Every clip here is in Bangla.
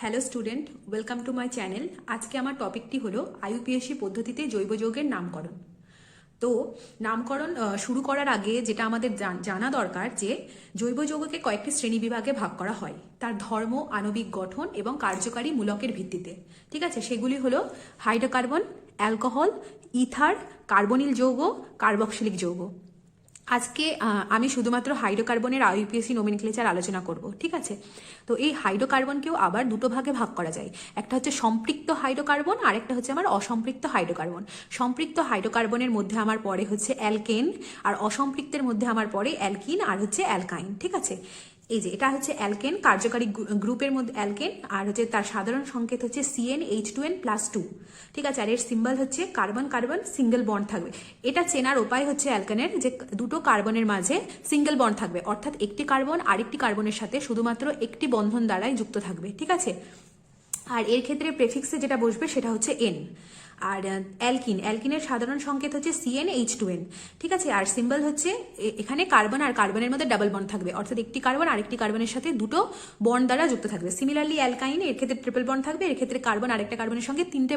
Hello student, welcome to my channel. আজকে আমার টপিকটি হলো আইইউপিএসসি পদ্ধতিতে জৈব যৌগের নামকরণ। তো নামকরণ শুরু করার আগে যেটা আমাদের জানা দরকার যে জৈব যৌগকে কয়েকটি শ্রেণীবিভাগে ভাগ করা হয় তার ধর্ম, আণবিক গঠন এবং কার্যকারী মূলকের ভিত্তিতে। ঠিক আছে, সেগুলি হলো হাইড্রোকার্বন, অ্যালকোহল, ইথার, কার্বনিল যৌগ, কার্বক্সিলিক যৌগ। আজকে আমি শুধুমাত্র হাইড্রোকার্বনের আইইউপিএসসি নোমেনক্লেচার আলোচনা করব। ঠিক আছে, তো এই হাইড্রোকার্বনকেও আবার দুটো ভাগে ভাগ করা যায়। একটা হচ্ছে সম্পৃক্ত হাইড্রোকার্বন আর একটা হচ্ছে আমার অসম্পৃক্ত হাইড্রোকার্বন। সম্পৃক্ত হাইড্রোকার্বনের মধ্যে আমার পরে হচ্ছে অ্যালকেন, আর অসম্পৃক্তের মধ্যে আমার পরে অ্যালকিন আর হচ্ছে অ্যালকাইন। ঠিক আছে, এই যে এটা হচ্ছে অ্যালকেন, কার্যকারী গ্রুপের মধ্যে অ্যালকেন, আর হচ্ছে তার সাধারণ সংকেত হচ্ছে CnH2n+2। ঠিক আছে, আর এর সিম্বল হচ্ছে কার্বন কার্বন সিঙ্গেল বন্ড থাকবে। এটা চেনার উপায় হচ্ছে অ্যালকেনের যে দুটো কার্বনের মাঝে সিঙ্গেল বন্ড থাকবে, অর্থাৎ একটি কার্বন আরেকটি কার্বনের সাথে শুধুমাত্র একটি বন্ধন দ্বারাই যুক্ত থাকবে। ঠিক আছে, আর এর ক্ষেত্রে প্রেফিক্সে যেটা বসবে সেটা হচ্ছে N। আর অ্যালকিনের সাধারণ সংকেত হচ্ছে CnH2n। ঠিক আছে, আর সিম্বল হচ্ছে এখানে কার্বন আর কার্বনের মধ্যে ডাবল বন্ড থাকবে, অর্থাৎ একটি কার্বন আরেকটি কার্বনের সাথে দুটো বন্ড দ্বারা যুক্ত থাকবে। সিমিলারলি অ্যালকাইন, এর ক্ষেত্রে ট্রিপল বন্ড থাকবে, এর ক্ষেত্রে কার্বন আরেকটা কার্বনের সঙ্গে তিনটে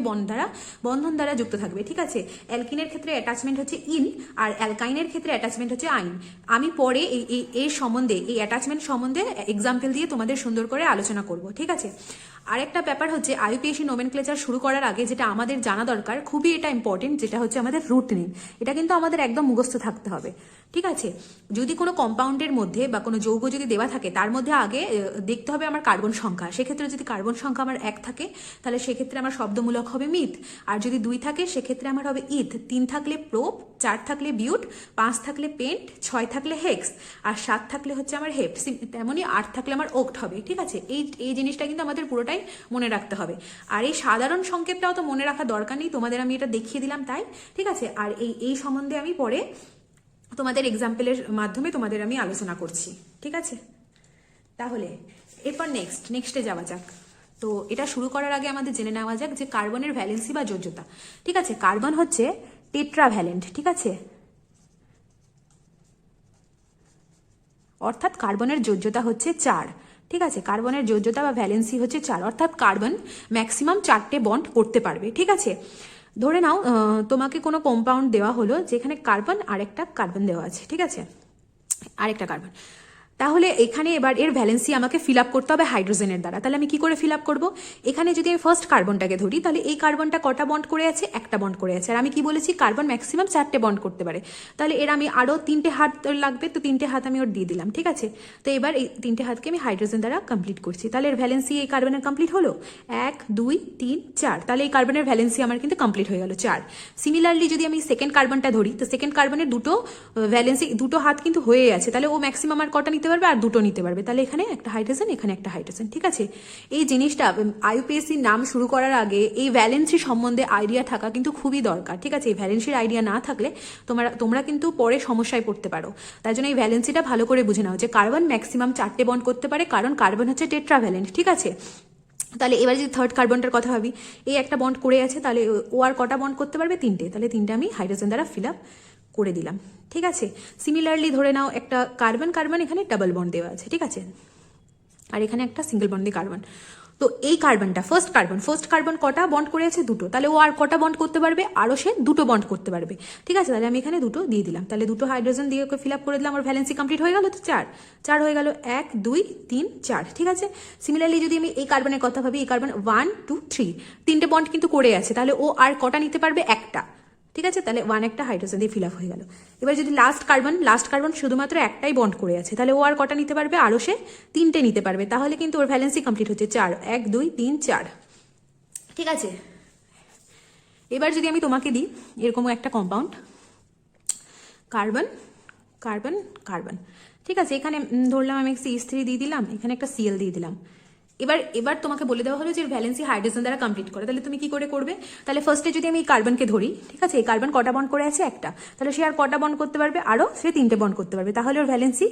বন্ধন দ্বারা যুক্ত থাকবে। ঠিক আছে, অ্যালকিনের ক্ষেত্রে অ্যাটাচমেন্ট হচ্ছে ইন, আর অ্যালকাইনের ক্ষেত্রে অ্যাটাচমেন্ট হচ্ছে আইন। আমি পরে এই সম্বন্ধে, এই অ্যাটাচমেন্ট সম্বন্ধে এক্সাম্পল দিয়ে তোমাদের সুন্দর করে আলোচনা করব। ঠিক আছে, আরেকটা ব্যাপার হচ্ছে আইইউপিএসসি নোমেনক্লেচার শুরু করার আগে যেটা আমাদের জানা দরকার, খুবই এটা ইম্পর্টেন্ট, যেটা হচ্ছে আমাদের রুট নেম। এটা কিন্তু আমাদের একদম মুখস্থ থাকতে হবে। ঠিক আছে, যদি কোনো কম্পাউন্ডের মধ্যে বা কোনো যৌগ যদি দেওয়া থাকে তার মধ্যে আগে দেখতে হবে আমার কার্বন সংখ্যা। সেক্ষেত্রে যদি কার্বন সংখ্যা আমার 1 থাকে তাহলে সেক্ষেত্রে আমার শব্দমূলক হবে মিথ, আর যদি 2 থাকে সেক্ষেত্রে আমার হবে ইথ, 3 থাকলে প্রোপ, 4 থাকলে বিউট, 5 থাকলে পেন্ট, 6 থাকলে হেক্স, আর 7 থাকলে হচ্ছে আমার হেপ, তেমনই 8 থাকলে আমার ওক্ট হবে। ঠিক আছে, এই জিনিসটা কিন্তু আমাদের পুরোটাই মনে রাখতে হবে। আর এই সাধারণ সংকেতটাও তো মনে রাখা দরকার নেই, তোমাদের আমি এটা দেখিয়ে দিলাম তাই। ঠিক আছে, আর এই সম্বন্ধে আমি পরে তোমাদের এক্সাম্পলের মাধ্যমে তোমাদের আমি আলোচনা করছি। ঠিক আছে, তাহলে এরপর নেক্সটে যাওয়া যাক। তো এটা শুরু করার আগে আমাদের জেনে নেওয়া যাক যে কার্বনের ভ্যালেন্সি বা যোজ্যতা। ঠিক আছে, কার্বন হচ্ছে টেট্রাভ্যালেন্ট। ঠিক আছে, অর্থাৎ কার্বনের যোজ্যতা হচ্ছে 4। ঠিক আছে, কার্বনের যোজ্যতা বা ভ্যালেন্সি হচ্ছে 4, অর্থাৎ কার্বন ম্যাক্সিমাম 4টে বন্ড করতে পারবে। ঠিক আছে, ধরে নাও তোমাকে কোনো কম্পাউন্ড দেওয়া হলো যেখানে কার্বন আরেকটা কার্বন দেওয়া আছে। ঠিক আছে, আরেকটা কার্বন, তাহলে এখানে এবার এর ভ্যালেন্সি আমাকে ফিল আপ করতে হবে হাইড্রোজেনের দ্বারা। তাহলে আমি কি করে ফিল আপ করবো? এখানে যদি আমি ফার্স্ট কার্বনটাকে ধরি তাহলে এই কার্বনটা কটা বন্ড করে আছে? একটা বন্ড করে আছে। আর আমি কি বলেছি? কার্বন ম্যাক্সিমাম 4টে বন্ড করতে পারে। তাহলে এর আমি আরও 3টে হাত লাগবে, তো 3টে হাত আমি ওর দিয়ে দিলাম। ঠিক আছে, তো এবার এই 3টে হাতকে আমি হাইড্রোজেন দ্বারা কমপ্লিট করছি। তাহলে এর ভ্যালেন্সি এই কার্বনের কমপ্লিট হলো 1 2 3 4। তাহলে এই কার্বনের ভ্যালেন্সি আমার কিন্তু কমপ্লিট হয়ে গেল 4। সিমিলারলি যদি আমি সেকেন্ড কার্বনটা ধরি, তো সেকেন্ড কার্বনের দুটো ভ্যালেন্সি, দুটো হাত কিন্তু হয়ে আছে। তাহলে ও ম্যাক্সিমাম আর কটা নিতে পারবে? আর দুটো নিতে পারবে। তাহলে এখানে একটা হাইড্রোজেন, এখানে একটা হাইড্রোজেন। ঠিক আছে, এই জিনিসটা আইইউপিএসসি নাম শুরু করার আগে এই ভ্যালেন্সি সম্বন্ধে আইডিয়া থাকা কিন্তু খুবই দরকার। ঠিক আছে, এই ভ্যালেন্সির আইডিয়া না থাকলে তোমরা কিন্তু পরে সমস্যায় পড়তে পারো। তাই জন্য এই ভ্যালেন্সিটা ভালো করে বুঝে নাও যে কার্বন ম্যাক্সিমাম 4টে বন্ড করতে পারে, কারণ কার্বন হচ্ছে টেট্রাভ্যালেন্ট। ঠিক আছে, তাহলে এবার যদি থার্ড কার্বনটার কথা ভাবি, এই একটা বন্ড করে আছে, তাহলে ও আর কটা বন্ড করতে পারবে? 3টে। তাহলে 3টে আমি হাইড্রোজেন দ্বারা ফিল আপ করে দিলাম। ঠিক আছে, সিমিলারলি ধরে নাও একটা কার্বন এখানে ডাবল বন্ড দেওয়া আছে। ঠিক আছে, আর এখানে একটা সিঙ্গেল বন্ডে কার্বন। তো এই কার্বনটা ফার্স্ট কার্বন কটা বন্ড করে আছে? দুটো। তাহলে ও আর কটা বন্ড করতে পারবে? আরও সে দুটো বন্ড করতে পারবে। ঠিক আছে, তাহলে আমি এখানে দুটো দিয়ে দিলাম। তাহলে দুটো হাইড্রোজেন দিয়ে ওকে ফিল আপ করে দিলাম, আমার ভ্যালেন্সি কমপ্লিট হয়ে গেল। তো 4 হয়ে গেল, 1 2 3 4। ঠিক আছে, সিমিলারলি যদি আমি এই কার্বনের কথা ভাবি, এই কার্বন 1 2 3 3টে বন্ড কিন্তু করে আছে। তাহলে ও আর কটা নিতে পারবে? একটা। ঠিক আছে, তাহলে 1 একটা হাইড্রোজেন দিয়ে ফিল আপ হয়ে গেল। এবার যদি লাস্ট কার্বন শুধুমাত্র একটাই বন্ড করে আছে, তাহলে ও আর কটা নিতে পারবে? আরও সে 3টে নিতে পারবে। তাহলে কিন্তু ওর ভ্যালেন্সি কমপ্লিট হচ্ছে 4 1 2 3 4। ঠিক আছে, এবার যদি আমি তোমাকে দিই এরকম একটা কম্পাউন্ড, কার্বন কার্বন কার্বন। ঠিক আছে, এখানে ধরলাম আমি CH3 দিয়ে দিলাম, এখানে একটা Cl দিয়ে দিলাম। এবার তোমাকে বলে দেওয়া হলো যে ভ্যালেন্সি হাইড্রোজেন দ্বারা কমপ্লিট করে। তাহলে তুমি কি করে করবে? তাহলে ফার্স্টে যদি আমি এই কার্বনকে ধরি, ঠিক আছে, এই কার্বন কটা বন্ড করে আছে? একটা। তাহলে সে আর কটা বন্ড করতে পারবে? আরও সে 3টে বন্ড করতে পারবে। তাহলে ওর ভ্যালেন্সি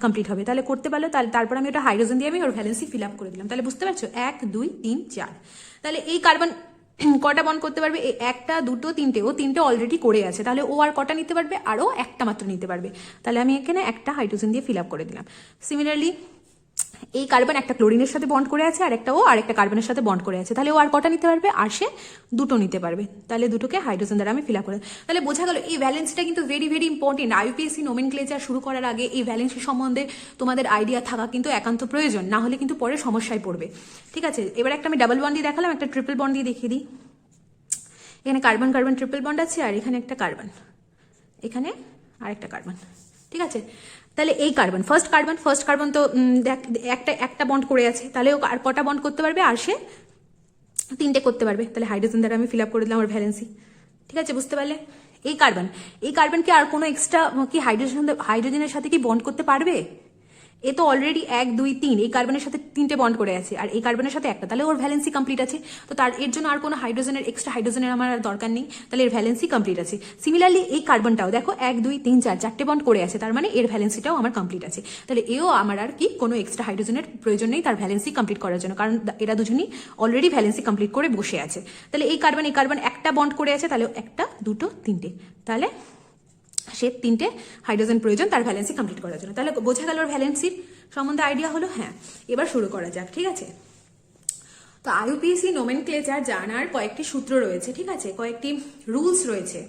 কমপ্লিট হবে। তাহলে করতে পারলো, তারপর আমি ওটা হাইড্রোজেন দিয়ে আমি ওর ভ্যালেন্সি ফিল আপ করে দিলাম। তাহলে বুঝতে পারছো? 1 2 3 4। তাহলে এই কার্বন কটা বন্ড করতে পারবে? একটা, দুটো, 3টে। ও 3টে অলরেডি করে আছে। তাহলে ও আর কটা নিতে পারবে? আরও একটা মাত্র নিতে পারবে। তাহলে আমি এখানে একটা হাইড্রোজেন দিয়ে ফিল আপ করে দিলাম। সিমিলারলি এই কার্বন একটা ক্লোরিনের সাথে বন্ড করে আছে, আর একটা কার্বনের সাথে বন্ড করে আছে, তাহলে ও আর কটা নিতে পারবে, আর সে দুটো নিতে পারবে। তাহলে দুটোকে হাইড্রোজেন দ্বারা আমি ফিল আপ করে, তাহলে বোঝা গেল এই ভ্যালেন্সিটা কিন্তু ভেরি ভেরি ইম্পর্টেন্ট। আইইউপিএসসি নোমেনক্লেচার শুরু করার আগে এই ভ্যালেন্সি সম্বন্ধে তোমাদের আইডিয়া থাকা কিন্তু একান্ত প্রয়োজন, না হলে কিন্তু পরে সমস্যায় পড়বে। ঠিক আছে, এবার একটা আমি ডাবল বন্ড দিয়ে দেখালাম, একটা ট্রিপল বন্ড দিয়ে দেখিয়ে দিই। এখানে কার্বন কার্বন ট্রিপল বন্ড আছে, আর এখানে একটা কার্বন, এখানে আরেকটা কার্বন। ঠিক আছে, তাহলে এই কার্বন ফার্স্ট কার্বন তো একটা বন্ড করে আছে, তাহলে ও আর কটা বন্ড করতে পারবে, আর সে তিনটে করতে পারবে। তাহলে হাইড্রোজেন দ্বারা আমি ফিল আপ করে দিলাম আমার ভ্যালেন্সি। ঠিক আছে, বুঝতে পারলে? এই কার্বন কি আর কোনো এক্সট্রা কি হাইড্রোজেনের সাথে কি বন্ড করতে পারবে? এ তো অলরেডি 1 2 3 এই কার্বনের সাথে 3টে বন্ড করে আছে, আর এই কার্বনের সাথে একটা, তাহলে ওর ভ্যালেন্সি কমপ্লিট আছে। তো তার এর জন্য আর কোনো এক্সট্রা হাইড্রোজেনের আমার আর দরকার নেই, তাহলে এর ভ্যালেন্সি কমপ্লিট আছে। সিমিলারলি এই কার্বনটাও দেখো 1 2 3 4 চারটে বন্ড করে আছে, তার মানে এর ভ্যালেন্সিটাও আমার কমপ্লিট আছে। তাহলে এও আমার আর কি কোনো এক্সট্রা হাইড্রোজেনের প্রয়োজন নেই তার ভ্যালেন্সি কমপ্লিট করার জন্য, কারণ এরা দুজনই অলরেডি ভ্যালেন্সি কমপ্লিট করে বসে আছে। তাহলে এই কার্বন একটা বন্ড করে আছে, তাহলে একটা দুটো তিনটে, তাহলে সে তিনটে হাইড্রোজেন প্রয়োজন তার ভ্যালেন্সি কমপ্লিট করার জন্য। তাহলে বোঝা গেল ওর ভ্যালেন্সির সম্বন্ধে আইডিয়া হলো। হ্যাঁ, এবার শুরু করা যাক। ঠিক আছে, তো আইইউপিএসসি নোমেনক্লেচার জানার কয়েকটি সূত্র রয়েছে। ঠিক আছে, কয়েকটি রুলস রয়েছে।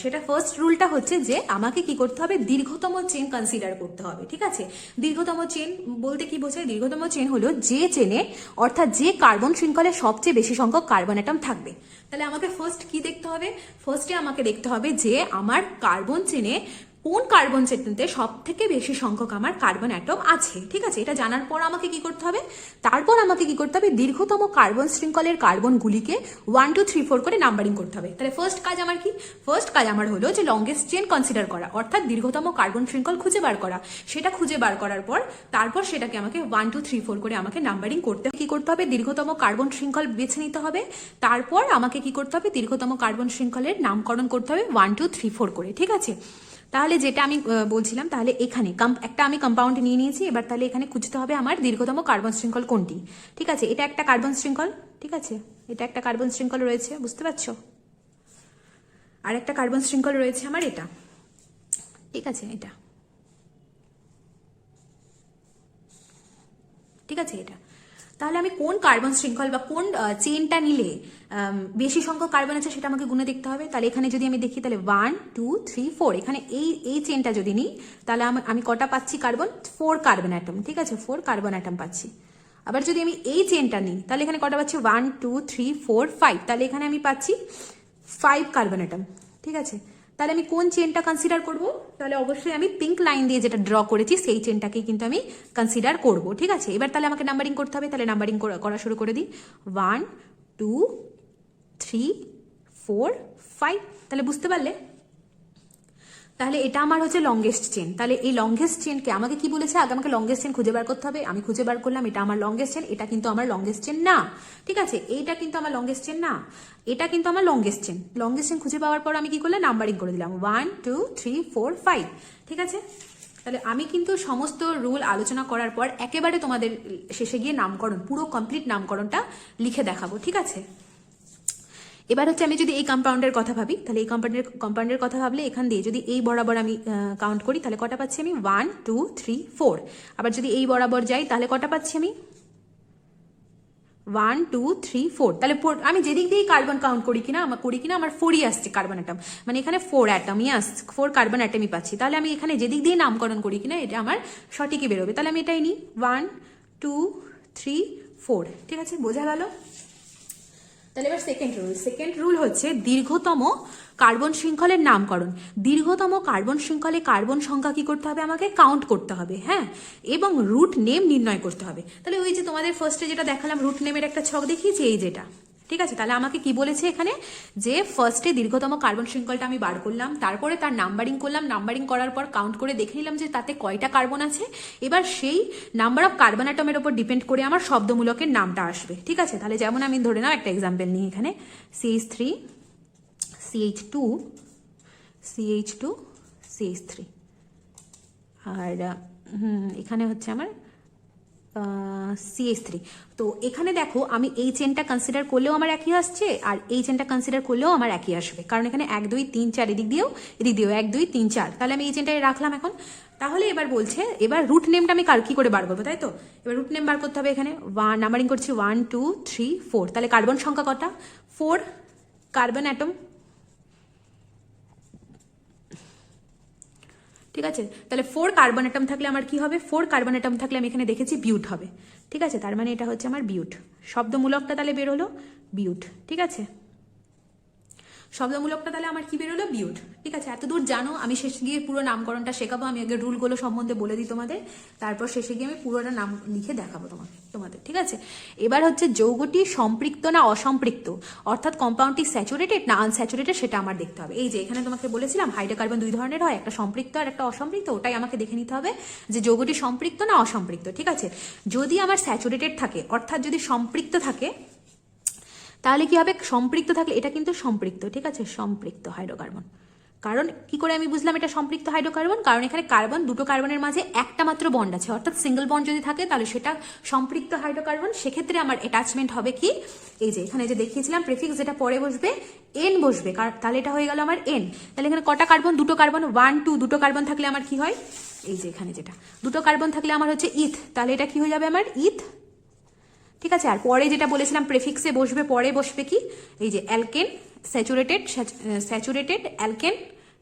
সেটা ফার্স্ট রুলটা হচ্ছে যে আমাকে কি করতে হবে, দীর্ঘতম চেন কনসিডার করতে হবে। ঠিক আছে, দীর্ঘতম চেন বলতে কি বোঝায়? দীর্ঘতম চেন হলো যে চেনে, অর্থাৎ যে কার্বন শৃঙ্খলে সবচেয়ে বেশি সংখ্যক কার্বন অ্যাটম থাকবে। তাহলে আমাকে ফার্স্ট কি দেখতে হবে? ফার্স্টে আমাকে দেখতে হবে যে আমার কার্বন চেনে কোন কার্বন চেনতে সব থেকে বেশি সংখ্যক আমার কার্বন অ্যাটম আছে। ঠিক আছে, এটা জানার পর আমাকে কি করতে হবে, তারপর আমাকে কি করতে হবে, দীর্ঘতম কার্বন শৃঙ্খলের কার্বনগুলিকে 1 2 3 4 করে নাম্বারিং করতে হবে। তাহলে ফার্স্ট কাজ আমার কি? ফার্স্ট কাজ আমার হলো যে লংগেস্ট চেন কনসিডার করা, অর্থাৎ দীর্ঘতম কার্বন শৃঙ্খল খুঁজে বার করা। সেটা খুঁজে বার করার পর তারপর সেটাকে আমাকে 1 2 3 4 করে আমাকে নাম্বারিং করতে হবে। কি করতে হবে, দীর্ঘতম কার্বন শৃঙ্খল বেছে নিতে হবে, তারপর আমাকে কি করতে হবে, দীর্ঘতম কার্বন শৃঙ্খলের নামকরণ করতে হবে 1 2 3 4 করে। ঠিক আছে, তাহলে যেটা আমি বলছিলাম, তাহলে এখানে একটা আমি কম্পাউন্ড নিয়ে নিয়েছি। এবার তাহলে এখানে খুঁজতে হবে আমার দীর্ঘতম কার্বন শৃঙ্খল কোনটি। ঠিক আছে, এটা একটা কার্বন শৃঙ্খল। ঠিক আছে, এটা একটা কার্বন শৃঙ্খল রয়েছে, বুঝতে পারছো? আর একটা কার্বন শৃঙ্খল রয়েছে আমার এটা। ঠিক আছে, এটা। ঠিক আছে, এটা। তাহলে আমি কোন কার্বন শৃঙ্খল বা কোন চেনটা নিলে বেশি সংখ্যক কার্বন আছে সেটা আমাকে গুণে দেখতে হবে। তাহলে এখানে যদি আমি দেখি, তাহলে 1 2 3 4, এখানে এই চেনটা যদি নিই, তাহলে আমি কটা পাচ্ছি কার্বন? 4 carbon atom. ঠিক আছে, 4 কার্বন অ্যাটম পাচ্ছি। আবার যদি আমি এই চেনটা নিই, তাহলে এখানে কটা পাচ্ছি? 1 2 3 4 5, তাহলে এখানে আমি পাচ্ছি 5 কার্বন অ্যাটম। ঠিক আছে, তাহলে আমি কোন চেনটা কনসিডার করব? তাহলে অবশ্যই আমি পিঙ্ক লাইন দিয়ে যেটা ড্র করেছি সেই চেনটাকে কিন্তু আমি কনসিডার করব। ঠিক আছে, এবার তাহলে আমাকে নাম্বারিং করতে হবে। তাহলে নাম্বারিং করা শুরু করে দিই, 1 2 3 4 5। তাহলে বুঝতে পারলে? তাহলে এটা আমার হচ্ছে লংগেস্ট চেন। তাহলে এই লংগেস্ট চেনকে আমাকে কি বলেছে, আগে আমাকে লংগেস্ট চেন খুঁজে বার করতে হবে। আমি খুঁজে বার করলাম, এটা আমার লংগেস্ট চেন, এটা কিন্তু আমার লংগেস্ট চেন না। ঠিক আছে, এইটা কিন্তু আমার লংগেস্ট চেন না, এটা কিন্তু আমার লংগেস্ট চেন। লংগেস্ট চেন খুঁজে পাওয়ার পর আমি কি করলাম, নাম্বারিং করে দিলাম 1 2 3 4 5। ঠিক আছে, তাহলে আমি কিন্তু সমস্ত রুল আলোচনা করার পর একেবারে তোমাদের শেষে গিয়ে নামকরণ, পুরো কমপ্লিট নামকরণটা লিখে দেখাবো। ঠিক আছে, এবার হচ্ছে আমি যদি এই কম্পাউন্ডের কথা ভাবি, তাহলে এই কম্পাউন্ডের কথা ভাবলে এখান দিয়ে যদি এই বরাবর আমি কাউন্ট করি, তাহলে কটা পাচ্ছি আমি? 1 2 3 4। আবার যদি এই বরাবর যাই, তাহলে কটা পাচ্ছি আমি? 1 2 3 4। তাহলে আমি যেদিক দিয়ে কার্বন কাউন্ট করি কিনা আমার 4ই আসছে কার্বন অ্যাটম, মানে এখানে 4 অ্যাটমই আসছে, 4 কার্বন অ্যাটমই পাচ্ছি। তাহলে আমি এখানে যেদিক দিয়ে নামকরণ করি কিনা এটা আমার সঠিকই বেরোবে। তাহলে আমি এটাই নিই, 1 2 3 4। ঠিক আছে, বোঝা গেল? তাহলে এবার সেকেন্ড রুল হচ্ছে দীর্ঘতম কার্বন শৃঙ্খলের নামকরণ। দীর্ঘতম কার্বন শৃঙ্খলে কার্বন সংখ্যা কি করতে হবে, আমাকে কাউন্ট করতে হবে। হ্যাঁ, এবং রুট নেম নির্ণয় করতে হবে। তাহলে ওই যে তোমাদের ফার্স্টে যেটা দেখালাম, রুট নেমের একটা ছক দেখিয়েছি, এই যেটা। ঠিক আছে, তাহলে আমাকে কি বলেছে এখানে, যে ফার্স্টে দীর্ঘতম কার্বন শৃঙ্খলটা আমি বার করলাম, তারপরে তার নাম্বারিং করলাম, নাম্বারিং করার পর কাউন্ট করে দেখে নিলাম যে তাতে কয়টা কার্বন আছে। এবার সেই নাম্বার অফ কার্বন অ্যাটমের উপর ডিপেন্ড করে আমার শব্দমূলকের নামটা আসবে। ঠিক আছে, তাহলে যেমন আমি ধরে নাও একটা এক্সাম্পল নিই, এখানে CH3 CH2 CH2 CH3, আর এখানে হচ্ছে আমার CH3। তো এখানে দেখো আমি এই চেনটা কনসিডার করলেও আমার একই আসছে, আর এই চেনটা কনসিডার করলেও আমার একই আসবে, কারণ এখানে 1 2 3 4 এদিক দিয়েও 1 2 3 4। তাহলে আমি এই চেনটাই রাখলাম এখন। তাহলে এবার বলছে, এবার রুট নেমটা আমি কি করে বার করবো, তাই তো? এবার রুট নেম বার করতে হবে। এখানে নাম্বারিং করছি 1 2 3 4, তাহলে কার্বন সংখ্যা কটা? 4 কার্বন অ্যাটম, ঠিক আছে? তাহলে 4 কার্বন অ্যাটম থাকলে আমার কি হবে? 4 কার্বন অ্যাটম থাকলে আমি এখানে দেখেছি বিউট হবে, ঠিক আছে? তার মানে এটা হচ্ছে আমার বিউট, শব্দমূলকটা তাহলে বের হলো বিউট, ঠিক আছে? শব্দমূলকটা তাহলে আমার কি বেরোলো? বিউট, ঠিক আছে? এতদূর জানো। আমি শেষে গিয়ে পুরো নামকরণটা শেখাবো। আমি আগে রুলগুলো সম্বন্ধে বলে দিই তোমাদের, তারপর শেষে গিয়ে আমি পুরোটা নাম লিখে দেখাবো তোমাদের, ঠিক আছে? এবার হচ্ছে যৌগটি সম্পৃক্ত না অসম্পৃক্ত, অর্থাৎ কম্পাউন্ডটি স্যাচুরেটেড না আনস্যাচুরেটেড, সেটা আমার দেখতে হবে। এই যে এখানে তোমাকে বলেছিলাম হাইড্রোকার্বন 2 ধরনের হয়, একটা সম্পৃক্ত আর একটা অসম্পৃক্ত। ওটাই আমাকে দেখে নিতে হবে যে যৌগটি সম্পৃক্ত না অসম্পৃক্ত, ঠিক আছে? যদি আমার স্যাচুরেটেড থাকে, অর্থাৎ যদি সম্পৃক্ত থাকে, তাহলে কি হবে? সম্পৃক্ত থাকলে এটা কিন্তু সম্পৃক্ত, ঠিক আছে? সম্পৃক্ত হাইড্রোকার্বন। কারণ কি করে আমি বুঝলাম এটা সম্পৃক্ত হাইড্রোকার্বন? কারণ এখানে কার্বন, দুটো কার্বনের মাঝে একটা মাত্র বন্ড আছে, অর্থাৎ সিঙ্গেল বন্ড যদি থাকে তাহলে সেটা সম্পৃক্ত হাইড্রোকার্বন। সেক্ষেত্রে আমার অ্যাটাচমেন্ট হবে কি? এই যে এখানে যে দেখিয়েছিলাম প্রিফিক্স, যেটা পরে বসবে এন বসবে, তাহলে এটা হয়ে গেল আমার এন। তাহলে এখানে কটা কার্বন? দুটো কার্বন, 1 2, দুটো কার্বন থাকলে আমার কি হয়? এই যে এখানে যেটা দুটো কার্বন থাকলে আমার হচ্ছে ইথ, তাহলে এটা কি হয়ে যাবে আমার? ইথ, ঠিক আছে? আর পরে যেটা বলেছিলাম প্রেফিক্সে বসবে, পরে বসবে কি? এই যে অ্যালকেন, স্যাচুরেটেড অ্যালকেন,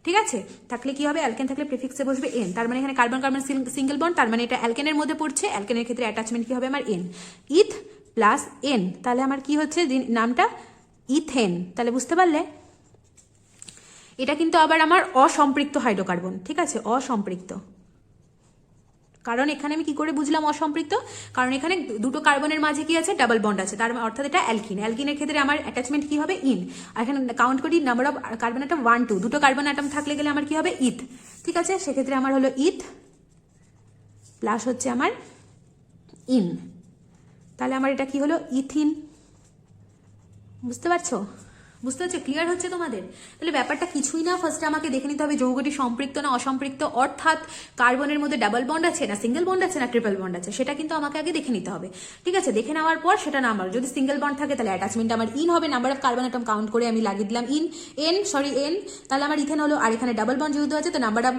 ঠিক আছে? থাকলে কি হবে? অ্যালকেন থাকলে প্রেফিক্সে বসবে এন, তার মানে এখানে কার্বন কার্বন সিঙ্গেল বন্ড, তার মানে এটা অ্যালকেনের মধ্যে পড়ছে। অ্যালকেনের ক্ষেত্রে অ্যাটাচমেন্ট কি হবে আমার? এন, ইথ প্লাস এন, তাহলে আমার কি হচ্ছে নামটা? ইথেন। তাহলে বুঝতে পারলে এটা কিন্তু আবার আমার অসম্পৃক্ত হাইড্রোকার্বন, ঠিক আছে? অসম্পৃক্ত। কারণ এখানে আমি কি করে বুঝলাম অসম্পৃক্ত? কারণ এখানে দুটো কার্বনের মাঝে কি আছে? ডাবল বন্ড আছে, তার অর্থাৎ এটা অ্যালকিন। অ্যালকিনের ক্ষেত্রে আমার অ্যাটাচমেন্ট কি হবে? ইন। আর এখানে কাউন্ট করি নাম্বার অফ কার্বন অ্যাটম 1 2, দুটো কার্বন অ্যাটম থাকলে গেলে আমার কি হবে? ইথ, ঠিক আছে? সেক্ষেত্রে আমার হলো ইথ প্লাস হচ্ছে আমার ইন, তাহলে আমার এটা কি হলো? ইথিন। বুঝতে পারছো? ক্লিয়ার হচ্ছে তোমাদের? তাহলে ব্যাপারটা কিছুই না, ফার্স্টে আমাকে দেখে নিতে হবে যৌগটি সম্পৃক্ত না অসম্পৃক্ত, অর্থাৎ কার্বনের মধ্যে ডাবল বন্ড আছে না সিঙ্গেল বন্ড আছে না ট্রিপল বন্ড আছে, সেটা কিন্তু আমাকে আগে দেখে নিতে হবে, ঠিক আছে? দেখে নেওয়ার পর সেটা নাম্বার, যদি সিঙ্গেল বন্ড থাকে তাহলে অ্যাটাচমেন্ট আমার ইন হবে, number of carbon atom count করে আমি লাগিয়ে দিলাম এন, তাহলে আমার ইথেন হলো। আর এখানে ডাবল বন্ড যেহেতু আছে তো number of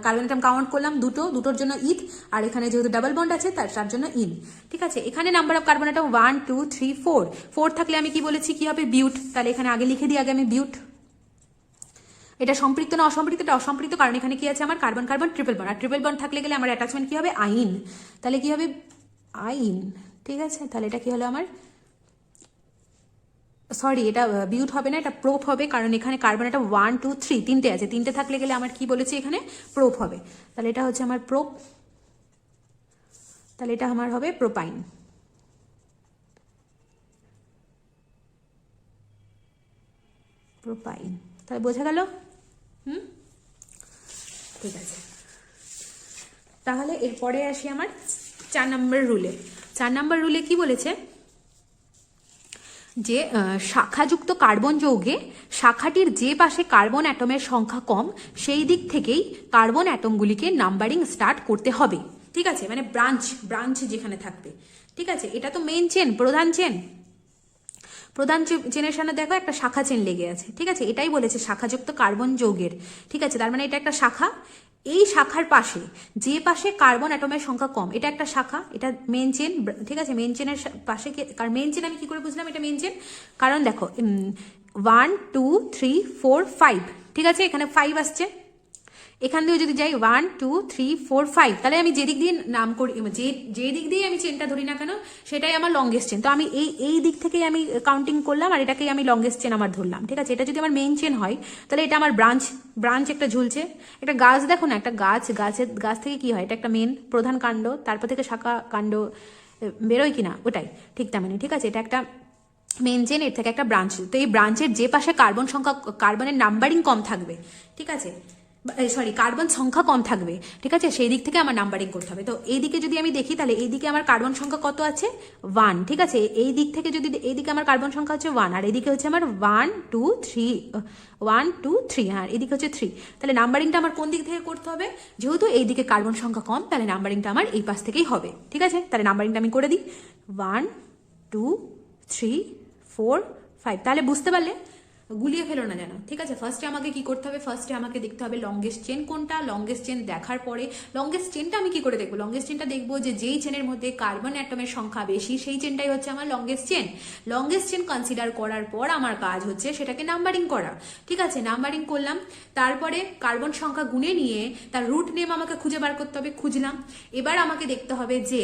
carbon atom count করলাম দুটোর জন্য ইথ, আর এখানে যেহেতু ডাবল বন্ড আছে তার জন্য ইন, ঠিক আছে? এখানে নাম্বার অফ কার্বন অ্যাটম 1 2 3 4 থাকলে আমি কি বলেছি কি হবে? বিউট। তাহলে এখানে আগে লিখে দিই আগে আমি বিউট। এটা সম্পৃক্ত না অসম্পৃক্ত? এটা অসম্পৃক্ত, কারণ এখানে কি আছে আমার? কার্বন কার্বন ট্রিপল বন্ড, আর ট্রিপল বন্ড থাকলে গেলে আমার অ্যাটাচমেন্ট কি হবে? আইন। তাহলে কি হবে? আইন, ঠিক আছে? তাহলে এটা কি হলো আমার? সরি, এটা বিউট হবে না, এটা প্রোপ হবে, কারণ এখানে কার্বন এটা 1 2 3 তিনটে আছে, তিনটে থাকলে গেলে আমার কি বলেছি এখানে? প্রোপ হবে। তাহলে এটা হচ্ছে আমার প্রোপ, তাহলে এটা আমার হবে প্রোপাইন। তাহলে বোঝা গেল? ঠিক আছে। তাহলে এরপরে আসি আমার 4 নম্বর রুলে। 4 নম্বর রুলে কি বলেছে? যে শাখাযুক্ত কার্বন যৌগে শাখাটির যে পাশে কার্বন অ্যাটমের সংখ্যা কম সেই দিক থেকেই কার্বন অ্যাটমগুলিকে নাম্বারিং স্টার্ট করতে হবে, ঠিক আছে? মানে ব্রাঞ্চ যেখানে থাকবে, ঠিক আছে? এটা তো মেইন চেন, প্রধান চেনের সামনে দেখো একটা শাখা চেন লেগে আছে, ঠিক আছে? এটাই বলেছে শাখাযুক্ত কার্বন যৌগের, ঠিক আছে? তার মানে এটা একটা শাখা। এই শাখার পাশে যে পাশে কার্বন অ্যাটমের সংখ্যা কম, এটা একটা শাখা, এটা মেন চেন, ঠিক আছে? মেন চেনের পাশে, কারণ মেন চেন আমি কি করে বুঝলাম এটা মেন চেন? কারণ দেখো 1 2 3 4 5, ঠিক আছে? এখানে 5 আসছে, এখান দিয়েও যদি যাই 1 2 3 4 5, তাহলে আমি যে দিক দিয়ে নাম করি, যে দিক দিয়ে আমি চেনটা ধরি না কেন সেটাই আমার লংগেস্ট চেন। তো আমি এই দিক থেকেই আমি কাউন্টিং করলাম, আর এটাকেই আমি লংগেস্ট চেন আমার ধরলাম, ঠিক আছে? এটা যদি আমার মেইন চেন হয় তাহলে এটা আমার ব্রাঞ্চ একটা ঝুলছে, একটা গাছ দেখো না, একটা গাছ থেকে কি হয়? এটা একটা মেন প্রধান কাণ্ড, তারপর থেকে শাখা কাণ্ড বেরোয় কিনা ওটাই, ঠিক তেমনি, ঠিক আছে? এটা একটা মেন চেন, এর থেকে একটা ব্রাঞ্চ। তো এই ব্রাঞ্চের যে পাশে কার্বনের নাম্বারিং কম থাকবে, ঠিক আছে? কার্বন সংখ্যা কম থাকবে, ঠিক আছে? সেই দিক থেকে আমার নাম্বারিং করতে হবে। তো এই দিকে যদি আমি দেখি তাহলে এইদিকে আমার কার্বন সংখ্যা কত আছে? 1, ঠিক আছে? এই দিক থেকে যদি এইদিকে আমার কার্বন সংখ্যা হচ্ছে 1, আর এদিকে হচ্ছে আমার 1 2 3, হ্যাঁ এদিকে হচ্ছে 3। তাহলে নাম্বারিংটা আমার কোন দিক থেকে করতে হবে? যেহেতু এই দিকে কার্বন সংখ্যা কম, তাহলে নাম্বারিংটা আমার এই পাশ থেকেই হবে, ঠিক আছে? তাহলে নাম্বারিংটা আমি করে দিই 1 2 3 4 5। তাহলে বুঝতে পারলে গুলিয়ে ফেলো না যেন, ঠিক আছে। ফার্স্টে আমাকে কি করতে হবে, ফার্স্টে আমাকে দেখতে হবে লংগেস্ট চেন কোনটা। লংগেস্ট চেন দেখার পরে লংগেস্ট চেনটা আমি কি করে দেখবো, লংগেস্ট চেনটা দেখবো যে যেই চেনের মধ্যে কার্বন অ্যাটমের সংখ্যা বেশি সেই চেনটাই হচ্ছে আমার longest chain. Longest chain consider করার পর আমার কাজ হচ্ছে সেটাকে নাম্বারিং করা, ঠিক আছে। নাম্বারিং করলাম, তারপরে কার্বন সংখ্যা গুনে নিয়ে তার রুট নেম আমাকে খুঁজে বার করতে হবে, খুঁজলাম। এবার আমাকে দেখতে হবে যে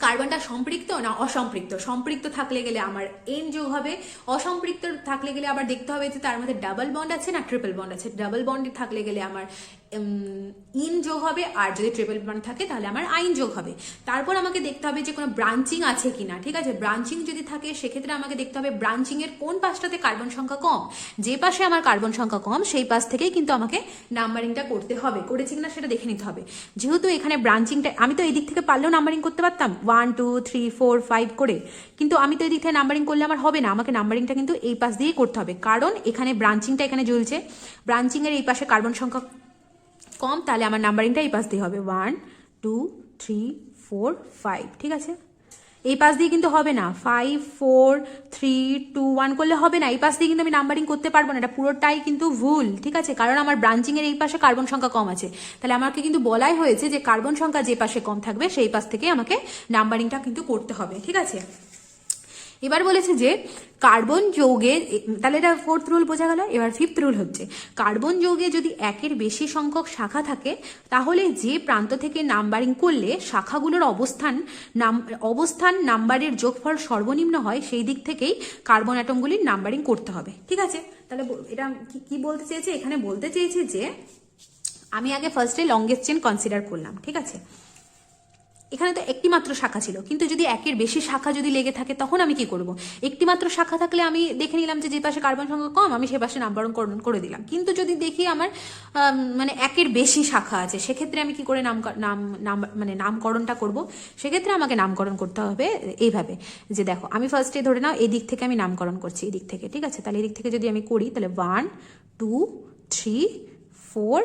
কার্বনটা সম্পৃক্ত না অসম্পৃক্ত। সম্পৃক্ত থাকলে গেলে আমার এন যোগ হবে, অসম্পৃক্ত থাকলে গেলে আবার দেখতে হবে যে তার মধ্যে ডাবল বন্ড আছে না ট্রিপল বন্ড আছে। ডাবল বন্ড থাকলে গেলে আমার ইন যোগ হবে, আর যদি ট্রিপল বন্ড থাকে তাহলে আমার আইন যোগ হবে। তারপর আমাকে দেখতে হবে যে কোনো ব্রাঞ্চিং আছে কিনা, ঠিক আছে। ব্রাঞ্চিং যদি থাকে সেক্ষেত্রে আমাকে দেখতে হবে ব্রাঞ্চিং এর কোন পাশটাতে কার্বন সংখ্যা কম। যে পাশে আমার কার্বন সংখ্যা কম সেই পাশ থেকেই কিন্তু আমাকে নাম্বারিংটা করতে হবে, করেছি কিনা সেটা দেখে নিতে হবে। যেহেতু এখানে ব্রাঞ্চিংটা আমি তো এই দিক থেকে পারলেও নাম্বারিং করতে পারতাম 1 2 3 4 5 করে, কিন্তু আমি তো এই দিক থেকে নাম্বারিং করলে আমার হবে না। আমাকে নাম্বারিংটা কিন্তু এই পাশ দিয়েই করতে হবে, কারণ এখানে ব্রাঞ্চিংটা এখানে জ্বলছে, ব্রাঞ্চিং এর এই পাশে কার্বন সংখ্যা কম, তাহলে আমার নাম্বারিংটা এই পাশ দিয়ে হবে 1 2 3 4 5, ঠিক আছে। এই পাশ দিয়ে কিন্তু হবে না, 5 4 3 2 1 করলে হবে না। এই পাশ দিয়ে কিন্তু আমি নাম্বারিং করতে পারবো না, এটা পুরোটাই কিন্তু ভুল, ঠিক আছে। কারণ আমার ব্রাঞ্চিং এর এই পাশে কার্বন সংখ্যা কম আছে, তাহলে আমাকে কিন্তু বলাই হয়েছে যে কার্বন সংখ্যা যে পাশে কম থাকবে সেই পাশ থেকে আমাকে নাম্বারিংটা কিন্তু করতে হবে, ঠিক আছে। এবার বলেছে যে কার্বন যৌগে, তাহলে এটা 4th রুল বোঝা গেল। এবার 5th রুল হচ্ছে কার্বন যৌগে যদি একের বেশি সংখ্যক শাখা থাকে তাহলে যে প্রান্ত থেকে নাম্বারিং করলে শাখাগুলোর অবস্থান নাম্বারের যোগফল সর্বনিম্ন হয় সেই দিক থেকেই কার্বন অ্যাটমগুলির নাম্বারিং করতে হবে, ঠিক আছে। তাহলে এটা কি বলতে চেয়েছে, এখানে বলতে চেয়েছে যে আমি আগে ফার্স্টে লংগেস্ট চেন কনসিডার করলাম, ঠিক আছে। এখানে তো একটি মাত্র শাখা ছিল, কিন্তু যদি একের বেশি শাখা যদি লেগে থাকে তখন আমি কি করব। একটি মাত্র শাখা থাকলে আমি দেখে নিলাম যে পাশে কার্বন সংখ্যা কম আমি সে পাশে নামকরণ করে দিলাম। কিন্তু যদি দেখি আমার মানে একের বেশি শাখা আছে সেক্ষেত্রে আমি কি করে নামকরণটা করব। সেক্ষেত্রে আমাকে নামকরণ করতে হবে এইভাবে যে দেখো আমি ফার্স্টে ধরে নাও এই দিক থেকে আমি নামকরণ করছি, এই দিক থেকে, ঠিক আছে। তাহলে এই দিক থেকে যদি আমি করি তাহলে 1 2 3 4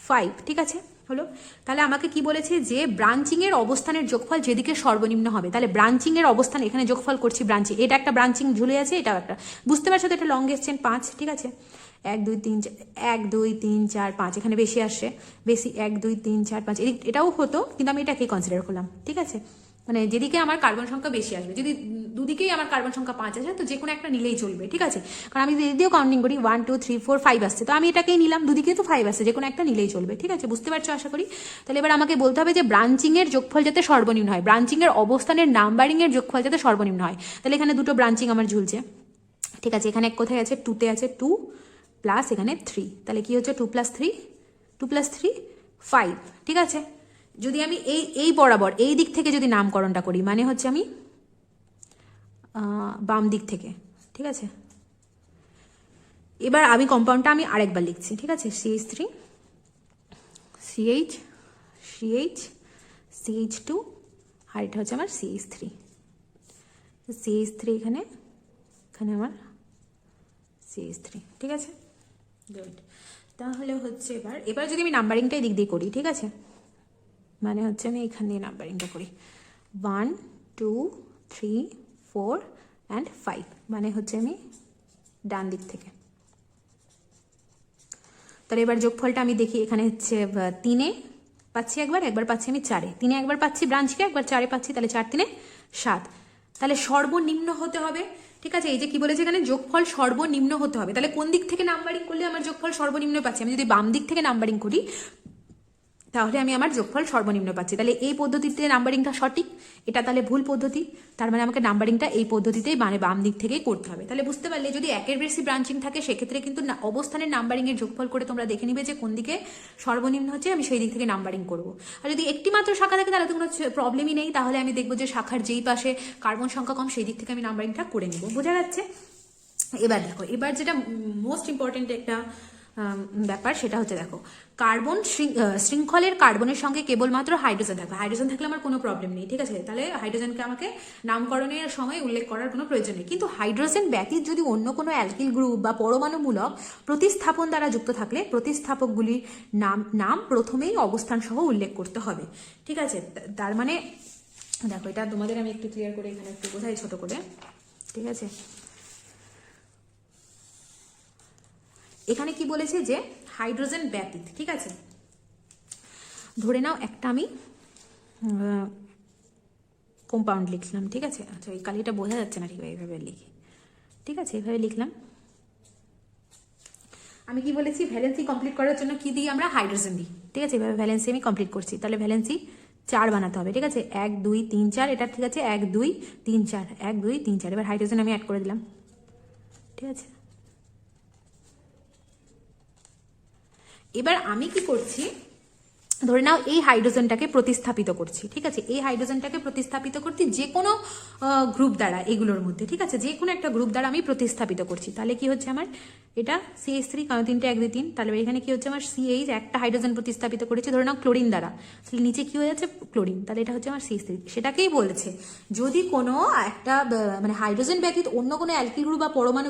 5, ঠিক আছে হলো। তাহলে আমাকে কি বলেছে যে ব্রাঞ্চিং এর অবস্থানের যোগফল যেদিকে সর্বনিম্ন হবে, তাহলে ব্রাঞ্চিং এর অবস্থান এখানে যোগফল করছি ব্রাঞ্চিং, এটা একটা ব্রাঞ্চিং ঝুলে আছে, এটাও একটা, বুঝতে পারছো তো এটা লংগেস্ট চেন 5, ঠিক আছে। 1 2 3 1 2 3 4 5 এখানে বেশি আসছে, বেশি 1 2 3 4 5 এটাও হতো, কিন্তু আমি এটাকেই কনসিডার করলাম, ঠিক আছে। মানে যেদিকে আমার কার্বন সংখ্যা বেশি আসবে, যদি দুদিকেই আমার কার্বন সংখ্যা 5 আছে তো যে কোনো একটা নিলেই চলবে, ঠিক আছে। কারণ আমি যদিও কাউন্টিং করি 1 2 3 4 5 আসছে, তো আমি এটাকেই নিলাম, দুদিকে তো 5 আসছে, যে কোনো একটা নিলেই চলবে, ঠিক আছে। বুঝতে পারছো আশা করি। তাহলে এবার আমাকে বলতে হবে যে ব্রাঞ্চিং এর যোগফল যাতে সর্বনিম্ন হয়, ব্রাঞ্চিং এর অবস্থানের নাম্বারিং এর যোগফল যাতে সর্বনিম্ন হয়। তাহলে এখানে দুটো ব্রাঞ্চিং আমার ঝুলছে, ঠিক আছে। এখানে কোথায় আছে 2 তে আছে 2 প্লাস এখানে 3, তাহলে কি হচ্ছে 2 + 3 2 + 3 5, ঠিক আছে। যদি আমি এই বরাবর এই দিক থেকে যদি নামকরণটা করি মানে হচ্ছে আমি বাম দিক থেকে, ঠিক আছে। এবার আমি কম্পাউন্ডটা আমি আরেকবার লিখছি, ঠিক আছে। CH3 CH CH CH2 আর এটা হচ্ছে আমার CH3 এখানে আমার CH3, ঠিক আছে। গুড। তাহলে হচ্ছে এবার যদি আমি নাম্বারিংটা এই দিক দিয়ে করি, ঠিক আছে, মানে হচ্ছে আমি এখান দিয়ে নাম্বারিংটা করি 1 2 3 4 and 5, মানে হচ্ছে আমি ডান দিক থেকে। তাহলে এবার যোগফলটা আমি দেখি, এখানে হচ্ছে 3-এ পাচ্ছি একবার পাচ্ছি আমি 4-এ, 3-এ একবার পাচ্ছি ব্রাঞ্চকে, একবার 4-এ পাচ্ছি, তাহলে 4 3 7, তাহলে সর্বনিম্ন হতে হবে, ঠিক আছে। এই যে কি বলেছে এখানে যোগফল সর্বনিম্ন হতে হবে, তাহলে কোন দিক থেকে নাম্বারিং করলে আমার যোগফল সর্বনিম্ন পাচ্ছি, আমি যদি বাম দিক থেকে নাম্বারিং করি তাহলে আমি আমার যোগফল সর্বনিম্ন পাচ্ছি। তাহলে এই পদ্ধতিতে নাম্বারিংটা সঠিক, এটা তাহলে ভুল পদ্ধতি, তার মানে আমাকে নাম্বারিংটা এই পদ্ধতিতেই মানে বাম দিক থেকেই করতে হবে। তাহলে বুঝতে পারলে যদি একের বেশি ব্রাঞ্চিং থাকে সেক্ষেত্রে কিন্তু অবস্থানের নাম্বারিং এর যোগফল করে তোমরা দেখে নিবে যে কোন দিকে সর্বনিম্ন হচ্ছে, আমি সেই দিক থেকে নাম্বারিং করবো। আর যদি একটি মাত্র শাখা থাকে তাহলে তো কোনো প্রবলেমই নেই, তাহলে আমি দেখবো যে শাখার যেই পাশে কার্বন সংখ্যা কম সেই দিক থেকে আমি নাম্বারিংটা করে নিব, বোঝা যাচ্ছে। এবার দেখো, এবার যেটা মোস্ট ইম্পর্টেন্ট একটা ব্যাপার সেটা হচ্ছে দেখো কার্বন শৃঙ্খলের কার্বনের সঙ্গে কেবলমাত্র হাইড্রোজেন থাকবে, হাইড্রোজেন থাকলে আমার কোনো প্রবলেম নেই, ঠিক আছে। তাহলে হাইড্রোজেনকে আমাকে নামকরণের সময় উল্লেখ করার কোনো প্রয়োজন নেই, কিন্তু হাইড্রোজেন ব্যতীত যদি অন্য কোনো অ্যালকিল গ্রুপ বা পরমাণুমূলক প্রতিস্থাপন দ্বারা যুক্ত থাকলে প্রতিস্থাপকগুলির নাম প্রথমেই অবস্থান সহ উল্লেখ করতে হবে, ঠিক আছে। তার মানে দেখো এটা তোমাদের আমি একটু ক্লিয়ার করে এখানে একটু বোঝাই ছোট করে, ঠিক আছে। এখানে কি বলেছে যে হাইড্রোজেন ব্যতীত, ঠিক আছে। ধরে নাও একটা আমি কম্পাউন্ড লিখলাম, ঠিক আছে। আচ্ছা এই কালিটা বোঝা যাচ্ছে না ঠিক এইভাবে লিখি, ঠিক আছে, এইভাবে লিখলাম। আমি কি বলেছি, ভ্যালেন্সি কমপ্লিট করার জন্য কি দিই আমরা, হাইড্রোজেন দিই, ঠিক আছে। এভাবে ভ্যালেন্সি আমি কমপ্লিট করছি, তাহলে ভ্যালেন্সি 4 বানাতে হবে, ঠিক আছে। 1 2 3 4, এটা ঠিক আছে 1 2 3 4, 1 2 3 4। এবার হাইড্রোজেন আমি অ্যাড করে দিলাম, ঠিক আছে। এবার আমি কি করছি, ধরে নাও এই হাইড্রোজেনটাকে প্রতিস্থাপিত করছি, ঠিক আছে। এই হাইড্রোজেনটাকে প্রতিস্থাপিত করছি যে কোনো গ্রুপ দ্বারা, এগুলোর মধ্যে, ঠিক আছে, যে কোনো একটা গ্রুপ দ্বারা আমি প্রতিস্থাপিত করছি। তাহলে কি হচ্ছে আমার, এটা CH3, কারণ 3টে 1 2 3, তাহলে এখানে কি হচ্ছে আমার CH, একটা হাইড্রোজেন প্রতিস্থাপিত করেছি ধরে নাও ক্লোরিন দ্বারা, তাহলে নিচে কি হয়ে যাচ্ছে, ক্লোরিন, তাহলে এটা হচ্ছে আমার CH3। সেটাকেই বলেছে যদি কোনো একটা মানে হাইড্রোজেন ব্যতীত অন্য কোনো অ্যালকিল গ্রুপ বা পরমাণু